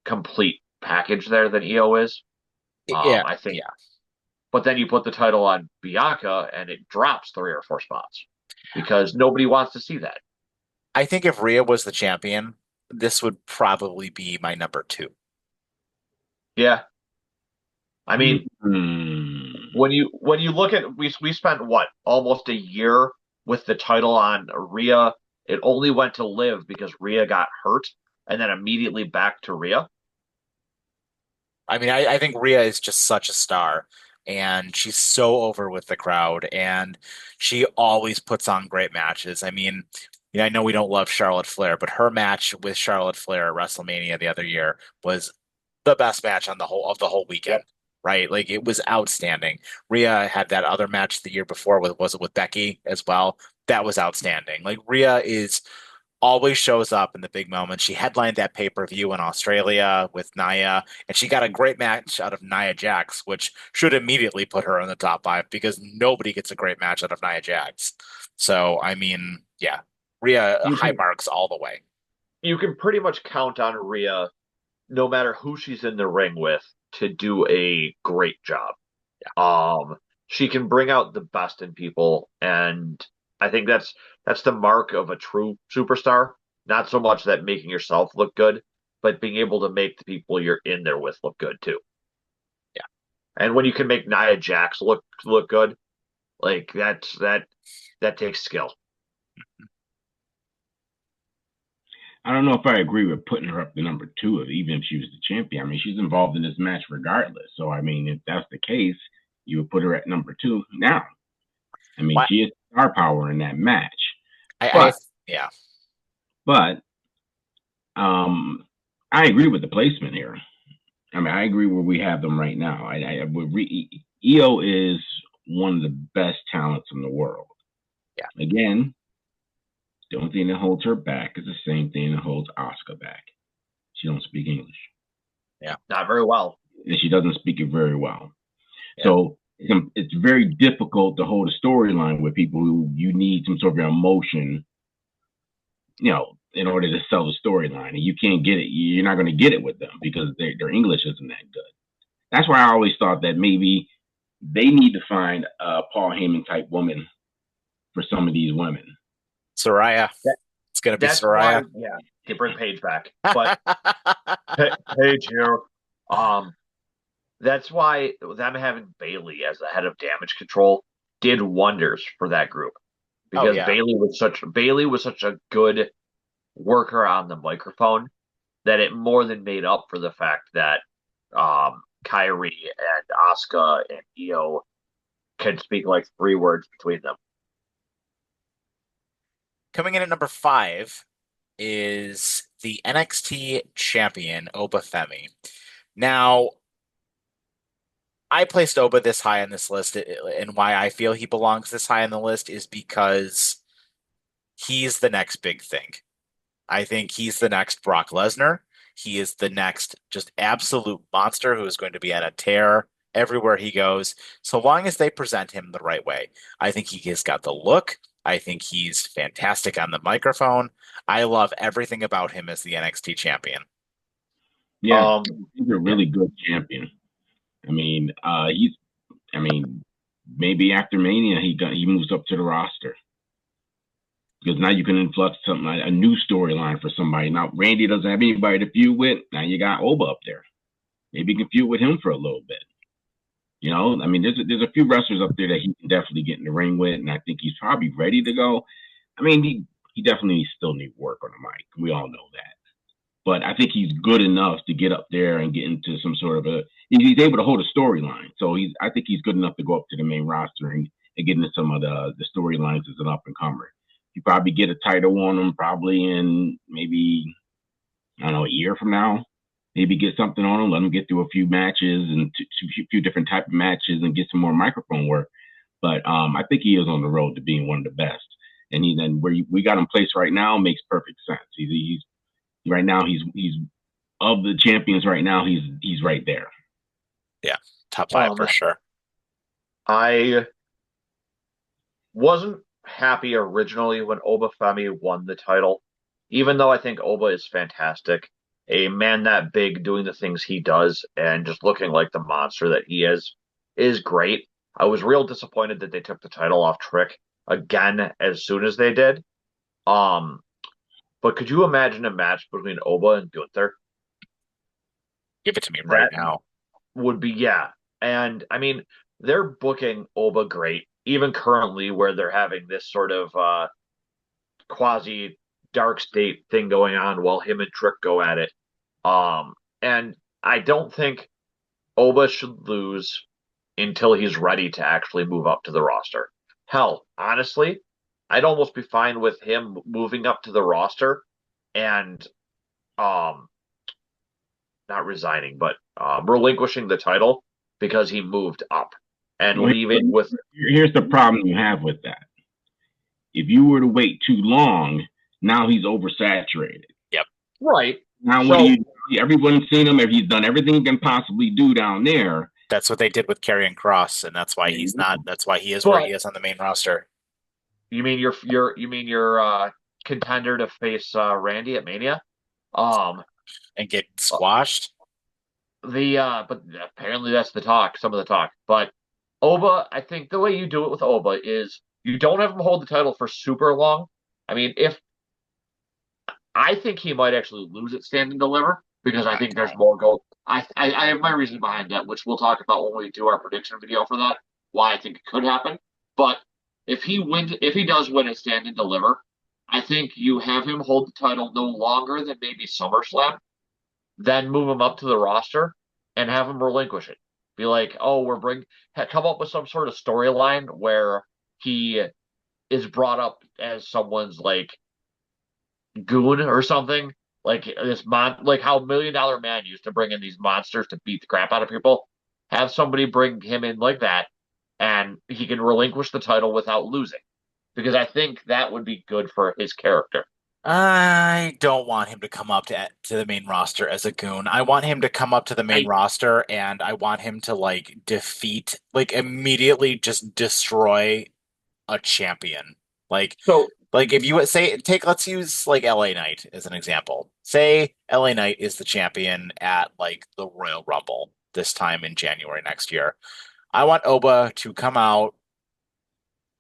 complete package there than Io is. Yeah, I think. Yeah. But then you put the title on Bianca, and it drops 3 or 4 spots. because nobody wants to see that. I think if Rhea was the champion, this would probably be my number two. Yeah. I mean, Mm-hmm. when you look at we spent what almost a year with the title on Rhea. It only went to Liv because Rhea got hurt, and then immediately back to Rhea. I mean, I think Rhea is just such a star, and she's so over with the crowd, and she always puts on great matches. I mean, I know we don't love Charlotte Flair, but her match with Charlotte Flair at WrestleMania the other year was the best match on the whole weekend, right? Like it was outstanding. Rhea had that other match the year before with was it with Becky as well? That was outstanding. Like Rhea is always shows up in the big moments. She headlined that pay-per-view in Australia with Nia, and she got a great match out of Nia Jax, which should immediately put her in the top five because nobody gets a great match out of Nia Jax. So, I mean, yeah, Rhea You high can marks all the way. you can pretty much count on Rhea, no matter who she's in the ring with, to do a great job. She can bring out the best in people, and I think that's the mark of a true superstar. Not so much that making yourself look good, but being able to make the people you're in there with look good too. Yeah. And when you can make Nia Jax look good, like that takes skill. I don't know if I agree with putting her up to number two, even if she was the champion. I mean, she's involved in this match regardless. So, I mean, if that's the case, you would put her at number two now. I mean, What she is star power in that match. I But, yeah. but, um, I agree with the placement here. I mean, I agree where we have them right now. Io is one of the best talents in the world. Yeah. Again, the only thing that holds her back is the same thing that holds Asuka back. She don't speak English. Yeah. Not very well. And she doesn't speak it very well. Yeah. So it's very difficult to hold a storyline with people who you need some sort of emotion, in order to sell the storyline. And you can't get it. You're not going to get it with them because their English isn't that good. That's why I always thought that maybe they need to find a Paul Heyman type woman for some of these women. Soraya. It's going to be That's Soraya. why, yeah, they bring Paige back, but Paige here. That's why them having Bailey as the head of Damage Control did wonders for that group Oh because yeah. Bailey was such a good worker on the microphone that it more than made up for the fact that Kyrie and Asuka and Io can speak like 3 words between them. Coming in at number 5 is the NXT champion, Oba Femi. Now, I placed Oba this high on this list, and why I feel he belongs this high on the list is because he's the next big thing. I think he's the next Brock Lesnar. He is the next just absolute monster who is going to be at a tear everywhere he goes, so long as they present him the right way. I think he has got the look. I think he's fantastic on the microphone. I love everything about him as the NXT champion. Yeah, he's a really good champion. I mean, maybe after Mania he moves up to the roster because now you can influx something like a new storyline for somebody. Now Randy doesn't have anybody to feud with. Now you got Oba up there. Maybe you can feud with him for a little bit. I mean, there's a few wrestlers up there that he can definitely get in the ring with, and I think he's probably ready to go. I mean, he definitely still needs work on the mic. We all know that. But I think he's good enough to get up there and get into some sort of he's able to hold a storyline. So I think he's good enough to go up to the main roster and get into some of the storylines as an up and comer. You probably get a title on him probably in maybe, I don't know, a year from now. Maybe get something on him, let him get through a few matches and a few different type of matches and get some more microphone work. But I think he is on the road to being one of the best. And where we got him placed right now makes perfect sense. He's right now he's of the champions right now he's right there. Yeah, top 5 for sure. I wasn't happy originally when Oba Femi won the title, even though I think Oba is fantastic. A man that big doing the things he does and just looking like the monster that he is great. I was real disappointed that they took the title off Trick again as soon as they did. Um, but could you imagine a match between Oba and Gunther? Give it to me right That now. would be, yeah. And I mean, they're booking Oba great, even currently where they're having this sort of quasi dark state thing going on while him and Trick go at it. And I don't think Oba should lose until he's ready to actually move up to the roster. Hell, honestly, I'd almost be fine with him moving up to the roster and um not resigning, but relinquishing the title because he moved up and Well, leaving with here's the problem you have with that. If you were to wait too long, now he's oversaturated. Yep. right. Now, what do So you do? Everyone's seen him. He's done everything he can possibly do down there. That's what they did with Karrion Cross, and that's why There he's you not. go. That's why he is where but he is on the main roster you mean your contender to face Randy at Mania? Um and get squashed. the but apparently that's the talk, some of the talk. But Oba, I think the way you do it with Oba is you don't have him hold the title for super long. I mean, if I think he might actually lose at Stand and Deliver because I think there's more gold. I have my reason behind that, which we'll talk about when we do our prediction video for that. Why I think it could happen, but if he does win at Stand and Deliver, I think you have him hold the title no longer than maybe SummerSlam, then move him up to the roster and have him relinquish it. Be like, oh, come up with some sort of storyline where he is brought up as someone's like goon or something. Like like how $1 Million Man used to bring in these monsters to beat the crap out of people. Have somebody bring him in like that, and he can relinquish the title without losing. Because I think that would be good for his character. I don't want him to come up to the main roster as a goon. I want him to come up to the main I roster and I want him to like defeat, like immediately just destroy a champion. Like so like if you say take let's use like LA Knight as an example. Say LA Knight is the champion at like the Royal Rumble this time in January next year. I want Oba to come out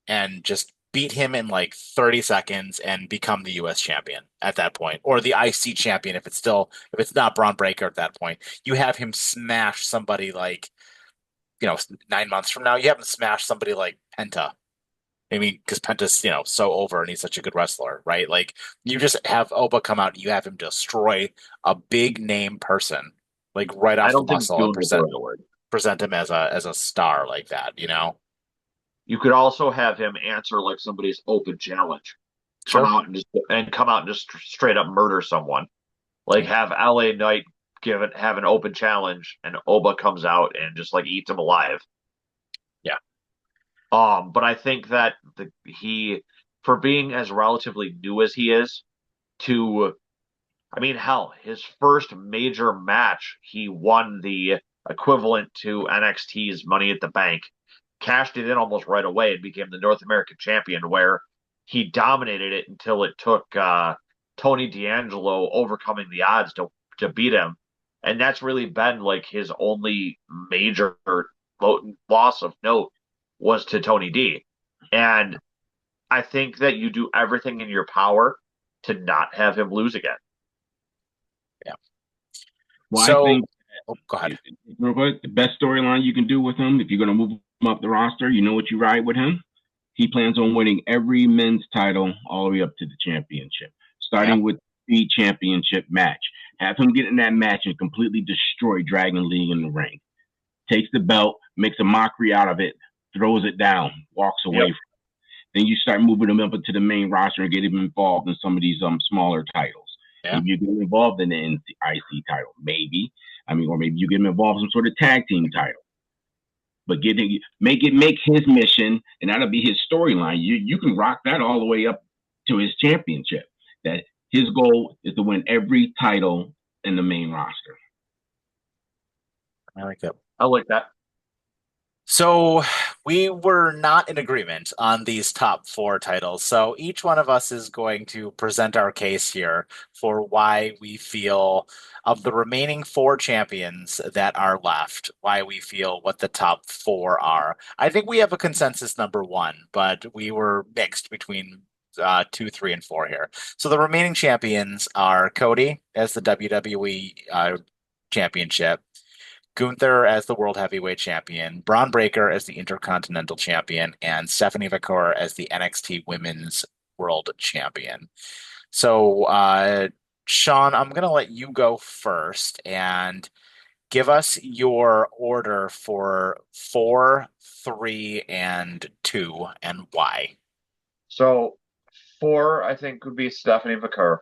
and just beat him in like 30 seconds and become the US champion at that point, or the IC champion if it's not Braun Breaker at that point. You have him smash somebody like, 9 months from now, you have him smash somebody like Penta. I mean, because Penta's, so over and he's such a good wrestler, right? Like you just have Oba come out, and you have him destroy a big name person, like right I off the don't think muscle and goon is the right word. present him as a star like that. You could also have him answer like somebody's open challenge. Sure. Come out and just straight up murder someone. Like have LA Knight have an open challenge and Oba comes out and just like eats him alive. Yeah. But I think that he, for being as relatively new as he is, to I mean, hell, his first major match, he won the equivalent to NXT's Money at the Bank, cashed it in almost right away, and became the North American champion, where he dominated it until it took Tony D'Angelo overcoming the odds to beat him. And that's really been like his only major loss of note was to Tony D. And I think that you do everything in your power to not have him lose again. Yeah. Well, I So, think go ahead. the best storyline you can do with him, if you're going to move him up the roster, you know what you ride with him? He plans on winning every men's title all the way up to the championship, Yeah. starting with the championship match. Have him get in that match and completely destroy Dragon Lee in the ring. Takes the belt, makes a mockery out of it, throws it down, walks away. Yep. Then you start moving him up into the main roster and get him involved in some of these smaller titles. Yeah. Maybe you get him involved in the IC title, maybe. Or maybe you get him involved in some sort of tag team title. But make his mission, and that'll be his storyline. You can rock that all the way up to his championship. That his goal is to win every title in the main roster. I like that. I like that. So we were not in agreement on these top four titles. So each one of us is going to present our case here for why we feel of the remaining four champions that are left, why we feel what the top four are. I think we have a consensus number one, but we were mixed between two, three, and four here. So the remaining champions are Cody as the WWE championship. Gunther as the World Heavyweight Champion, Braun Breaker as the Intercontinental Champion, and Stephanie McClure as the NXT Women's World Champion. So, Sean, I'm going to let you go first and give us your order for four, three, and two, and why. So 4, I think, would be Stephanie McCur.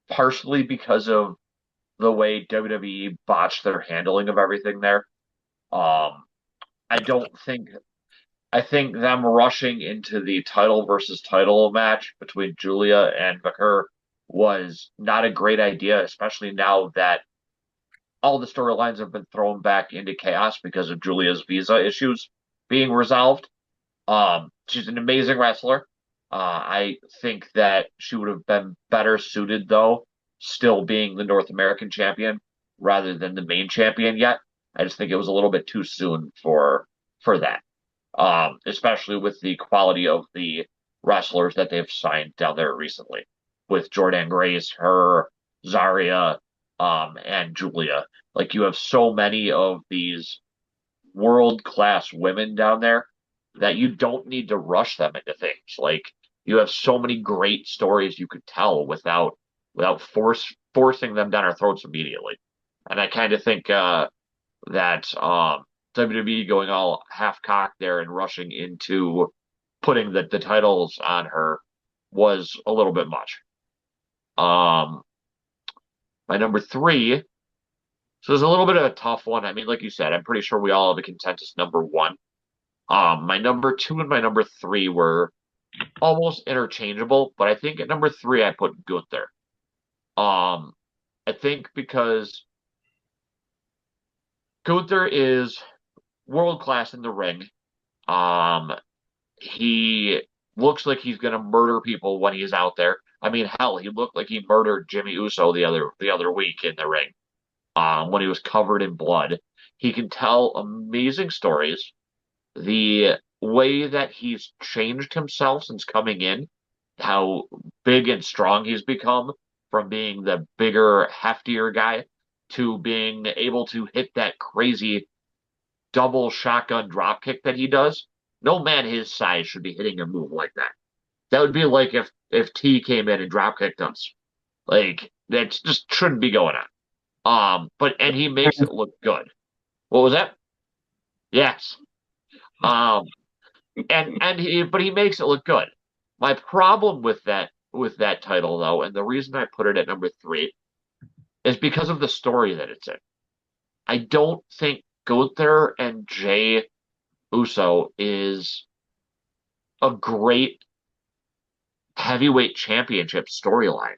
Partially because of the way WWE botched their handling of everything there. Um, I don't think I think them rushing into the title versus title match between Julia and McCur was not a great idea, especially now that all the storylines have been thrown back into chaos because of Julia's visa issues being resolved. She's an amazing wrestler. I think that she would have been better suited, though, still being the North American champion rather than the main champion yet. I just think it was a little bit too soon for that. Especially with the quality of the wrestlers that they've signed down there recently, with Jordan Grace, her, Zarya, and Julia. Like you have so many of these world class women down there that you don't need to rush them into things. Like you have so many great stories you could tell without forcing them down our throats immediately. And I kind of think that WWE going all half cocked there and rushing into putting the titles on her was a little bit much. Um, my number 3. So there's a little bit of a tough one. I mean, like you said, I'm pretty sure we all have a consensus number 1. My number 2 and my number 3 were almost interchangeable, but I think at number 3 I put Gunther. I think because Gunther is world class in the ring. Um, he looks like he's gonna murder people when he's out there. I mean, hell, he looked like he murdered Jimmy Uso the other week in the ring. When he was covered in blood, he can tell amazing stories. The way that he's changed himself since coming in, how big and strong he's become from being the bigger, heftier guy to being able to hit that crazy double shotgun drop kick that he does. No man his size should be hitting a move like that. That would be like if T came in and drop kicked us. Like that just shouldn't be going on. But and he makes it look good. What was that? Yes. Um, but he makes it look good. My problem with that title though, and the reason I put it at number 3 is because of the story that it's in. I don't think Gunther and Jay Uso is a great heavyweight championship storyline.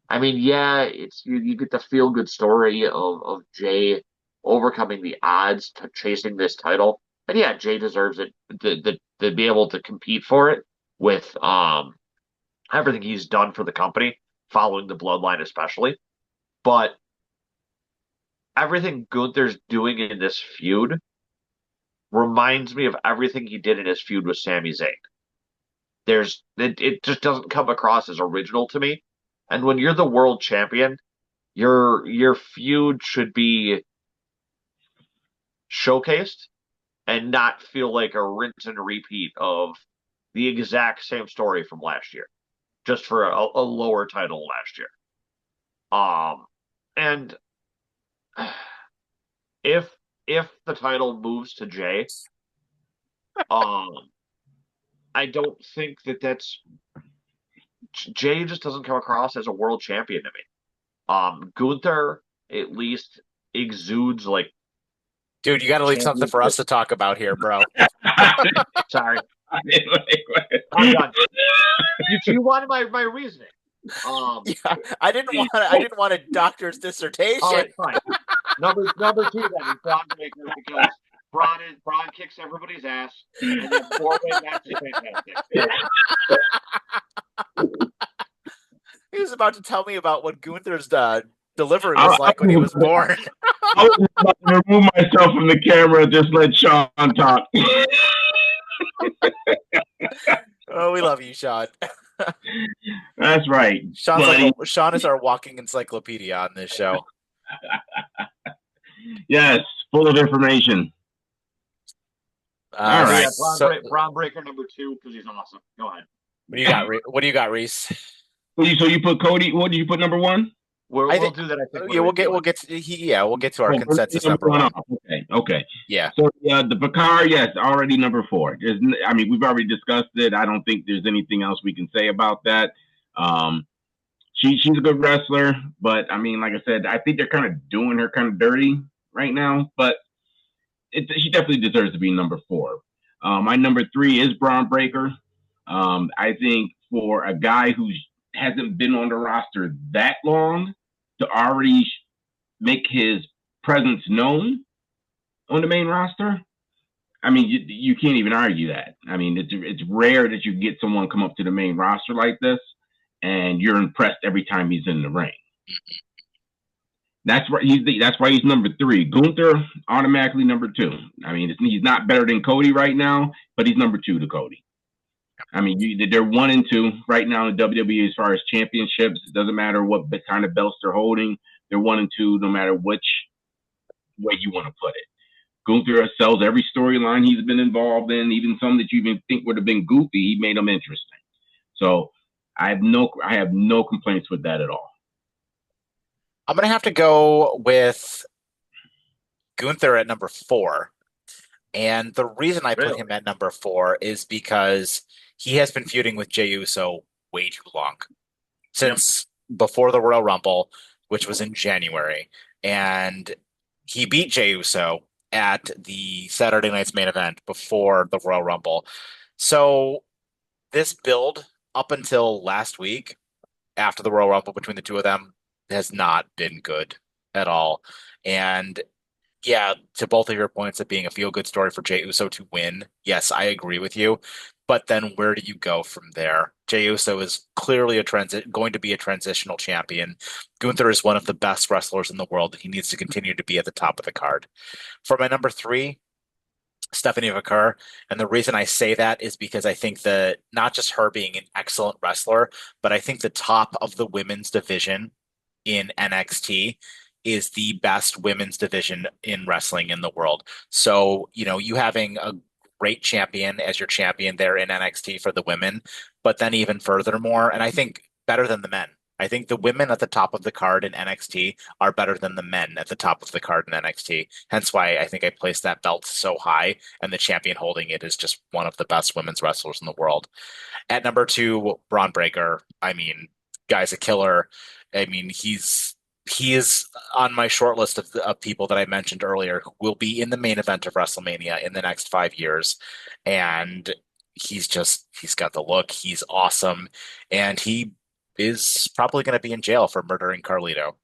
I mean, yeah, it's you get the feel good story of Jay overcoming the odds to chasing this title. And yeah, Jay deserves it to be able to compete for it with everything he's done for the company, following the bloodline especially. But everything Gunther's doing in this feud reminds me of everything he did in his feud with Sami Zayn. It just doesn't come across as original to me. And when you're the world champion, your feud should be showcased and not feel like a rinse and repeat of the exact same story from last year, just for a lower title last year. And if the title moves to Jay, um, I don't think that's Jay just doesn't come across as a world champion to me. Gunther at least exudes like Dude, you got to leave something for us to talk about here, bro. Sorry, I'm done. You wanted my reasoning. Yeah, I didn't want a doctor's dissertation. All right, fine. Number 2 then is Braun Breaker because Braun kicks everybody's ass, and then four-way match is fantastic. He was about to tell me about what Gunther's delivery was I, like when he was born. I was about to remove myself from the camera and just let Sean talk. Oh, we love you, Sean. That's right. Sean is our walking encyclopedia on this show. Yes, full of information. All right. Yeah, Braun Breaker number 2 because he's awesome. Go ahead. What do you got, Reese? So you put Cody. What did you put number 1? We'll do that. I think. Yeah, we'll get to our consensus number 1. Okay. Yeah. So the Picard, yes, already number 4. We've already discussed it. I don't think there's anything else we can say about that. She's a good wrestler, but like I said, I think they're kind of doing her kind of dirty right now. But she definitely deserves to be number 4. My number 3 is Braun Breaker. I think for a guy who hasn't been on the roster that long to already make his presence known on the main roster, you can't even argue that. It's rare that you get someone come up to the main roster like this and you're impressed every time he's in the ring. That's why he's number 3. Gunther automatically number 2. He's not better than Cody right now, but he's number 2 to Cody. They're 1 and 2 right now in WWE as far as championships. It doesn't matter what kind of belts they're holding. They're 1 and 2 no matter which way you want to put it. Gunther sells every storyline he's been involved in, even some that you even think would have been goofy. He made them interesting. So I have no complaints with that at all. I'm gonna have to go with Gunther at number 4. And the reason I put him at number 4 is because he has been feuding with Jey Uso way too long. Since before the Royal Rumble, which was in January. And he beat Jey Uso at the Saturday night's main event before the Royal Rumble. So this build up until last week, after the Royal Rumble between the two of them, has not been good at all. And yeah, to both of your points of being a feel-good story for Jey Uso to win, yes, I agree with you. But then where do you go from there? Jey Uso is clearly going to be a transitional champion. Gunther is one of the best wrestlers in the world, and he needs to continue to be at the top of the card. For my number 3, Stephanie McCurr. And the reason I say that is because I think that not just her being an excellent wrestler, but I think the top of the women's division in NXT is the best women's division in wrestling in the world. So, you having a great champion as your champion there in NXT for the women, but then even furthermore, and I think better than the men. I think the women at the top of the card in NXT are better than the men at the top of the card in NXT. Hence why I think I placed that belt so high, and the champion holding it is just one of the best women's wrestlers in the world. At number 2, Braun Breaker. Guy's a killer. He is on my short list of people that I mentioned earlier who will be in the main event of WrestleMania in the next 5 years. And he's got the look. He's awesome. And he is probably going to be in jail for murdering Carlito.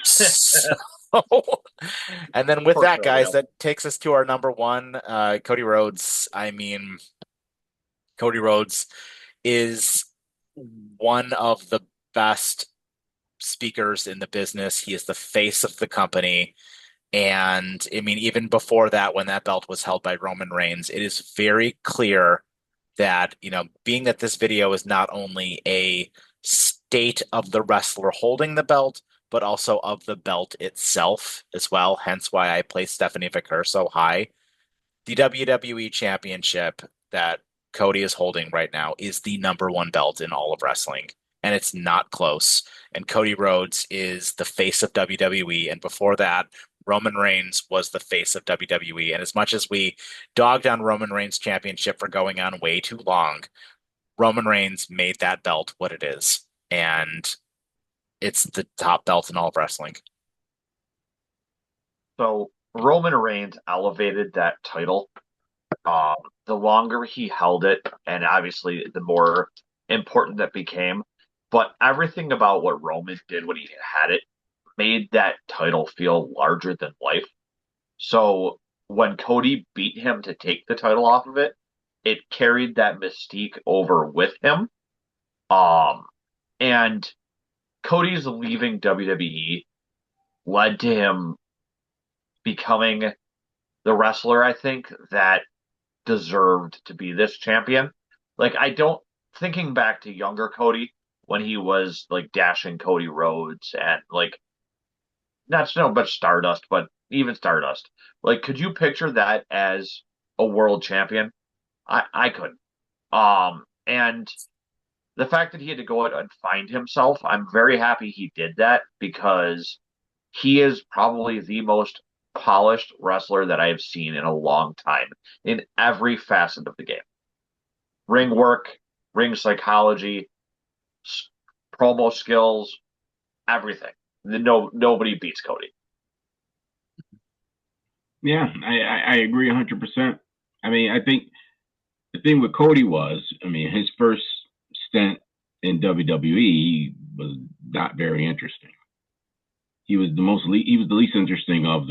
So, and then with that, guys, that takes us to our number 1, Cody Rhodes. Cody Rhodes is one of the best speakers in the business. He is the face of the company. And even before that, when that belt was held by Roman Reigns, it is very clear that, being that this video is not only a state of the wrestler holding the belt, but also of the belt itself as well. Hence why I placed Stephanie McCurr so high. The WWE Championship that Cody is holding right now is the number 1 belt in all of wrestling. And it's not close. And Cody Rhodes is the face of WWE. And before that, Roman Reigns was the face of WWE. And as much as we dogged on Roman Reigns' championship for going on way too long, Roman Reigns made that belt what it is. And it's the top belt in all of wrestling. So Roman Reigns elevated that title. The longer he held it, and obviously the more important that became. But everything about what Roman did when he had it made that title feel larger than life. So when Cody beat him to take the title off of it, it carried that mystique over with him. Um, and Cody's leaving WWE led to him becoming the wrestler, I think, that deserved to be this champion. Like, I don't, thinking back to younger Cody when he was like dashing Cody Rhodes and like, not so much Stardust, but even Stardust. Like, could you picture that as a world champion? I couldn't. And the fact that he had to go out and find himself, I'm very happy he did that because he is probably the most polished wrestler that I have seen in a long time in every facet of the game. Ring work, ring psychology, promo skills, everything. Nobody beats Cody. Yeah, I agree 100%. I mean, I think the thing with Cody was, I mean, his first stint in WWE was not very interesting. He was the least interesting of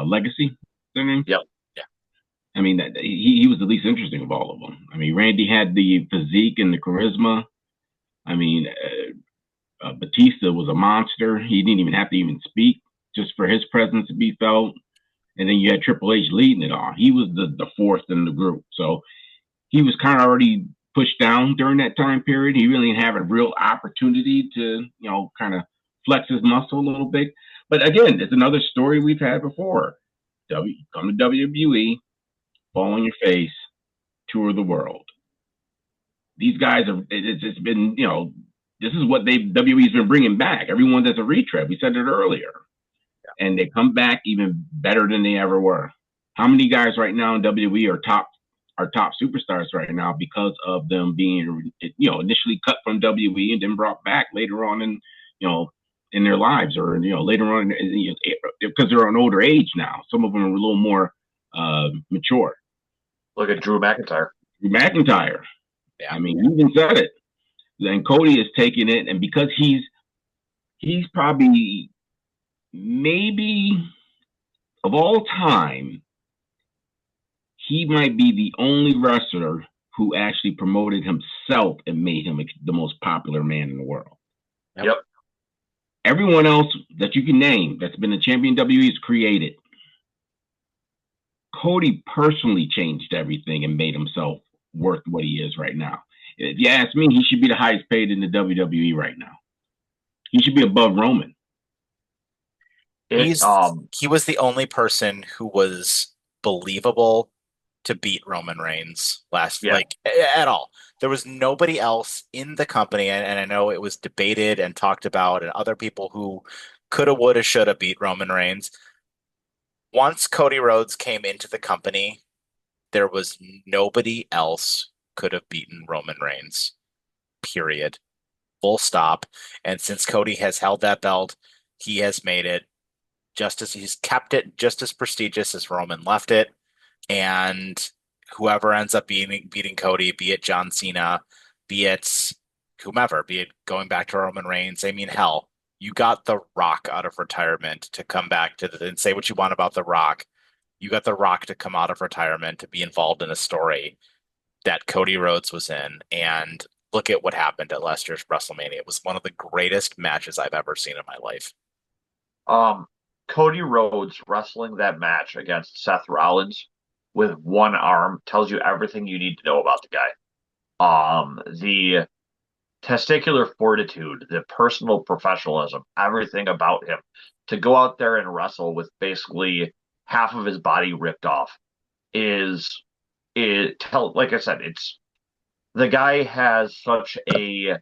Legacy. Their name. Yep. Yeah. I mean, he was the least interesting of all of them. I mean, Randy had the physique and the charisma. I mean, Batista was a monster. He didn't even have to even speak just for his presence to be felt. And then you had Triple H leading it all. He was the fourth in the group. So he was kind of already pushed down during that time period. He really didn't have a real opportunity to, kind of flex his muscle a little bit. But again, it's another story we've had before. Come to WWE, fall on your face, tour the world. These guys have, it's been, this is what WWE's been bringing back. Everyone does a retread. We said it earlier. Yeah. And they come back even better than they ever were. How many guys right now in WWE are top superstars right now because of them being, initially cut from WWE and then brought back later on in their lives, or later on because they're an older age now. Some of them are a little more mature. Look at Drew McIntyre. Yeah. I mean, he even said it. And Cody is taking it, and because he's probably, maybe of all time, he might be the only wrestler who actually promoted himself and made him the most popular man in the world. Yep. Everyone else that you can name that's been a champion WWE is created. Cody personally changed everything and made himself worth what he is right now. If you ask me, he should be the highest paid in the WWE right now. He should be above Roman. He was the only person who was believable to beat Roman Reigns like at all. There was nobody else in the company, and I know it was debated and talked about, and other people who coulda, woulda, shoulda beat Roman Reigns. Once Cody Rhodes came into the company, there was nobody else could have beaten Roman Reigns. Period. Full stop. And since Cody has held that belt, he has made it he's kept it just as prestigious as Roman left it. And whoever ends up beating Cody, be it John Cena, be it whomever, be it going back to Roman Reigns. I mean, hell, you got The Rock out of retirement to come back and say what you want about The Rock. You got The Rock to come out of retirement to be involved in a story that Cody Rhodes was in. And look at what happened at last year's WrestleMania. It was one of the greatest matches I've ever seen in my life. Cody Rhodes wrestling that match against Seth Rollins with one arm tells you everything you need to know about the guy. The testicular fortitude, the personal professionalism, everything about him to go out there and wrestle with basically half of his body ripped off like I said, it's the guy has such a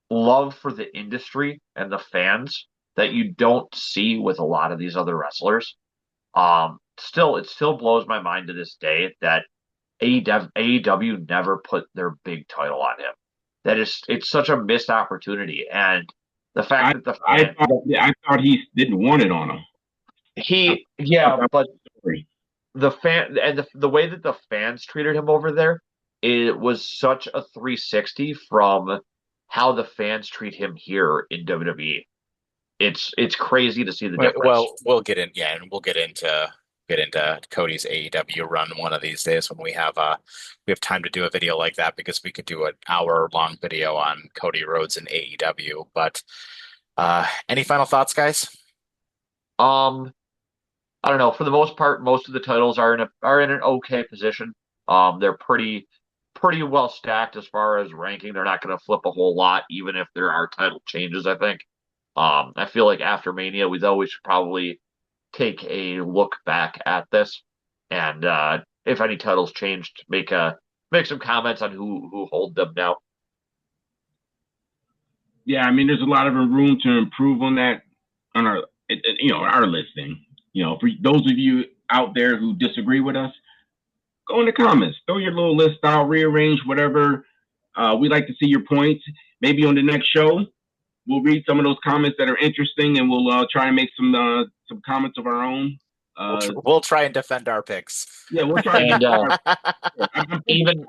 love for the industry and the fans that you don't see with a lot of these other wrestlers. It still blows my mind to this day that AEW never put their big title on him. It's such a missed opportunity, and the fact that I thought he didn't want it on him. But the fan and the way that the fans treated him over there, it was such a 360 from how the fans treat him here in WWE. it's crazy to see the difference. Well, we'll get in, yeah, and we'll get into Cody's AEW run one of these days when we have time to do a video like that, because we could do an hour-long video on Cody Rhodes and AEW. But any final thoughts, guys? Um, I don't know. For the most part, most of the titles are in an okay position. They're pretty well stacked as far as ranking. They're not going to flip a whole lot, even if there are title changes, I think. I feel like after Mania, we though we should probably take a look back at this, and if any titles changed, make some comments on who hold them now. Yeah, I mean, there's a lot of room to improve on that on our our listing. For those of you out there who disagree with us, go in the comments, throw your little list out, rearrange whatever. We like to see your points. Maybe on the next show, we'll read some of those comments that are interesting, and we'll try and make some comments of our own. We'll try and defend our picks. Yeah, we'll try. And I'm even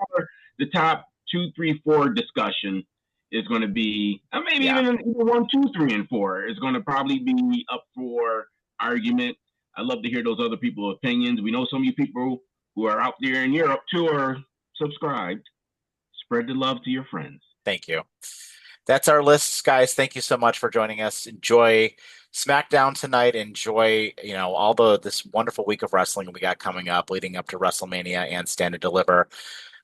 the top 2, 3, 4 discussion is going to be maybe even 1, 2, 3, and 4 is going to probably be up for argument. I love to hear those other people's opinions. We know some of you people who are out there in Europe too are subscribed. Spread the love to your friends. Thank you. That's our lists, guys. Thank you so much for joining us. Enjoy Smackdown tonight. Enjoy, all this wonderful week of wrestling we got coming up, leading up to WrestleMania and Stand and Deliver.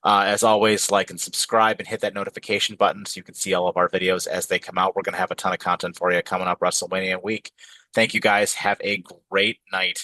As always, like and subscribe and hit that notification button so you can see all of our videos as they come out. We're going to have a ton of content for you coming up WrestleMania week. Thank you, guys. Have a great night.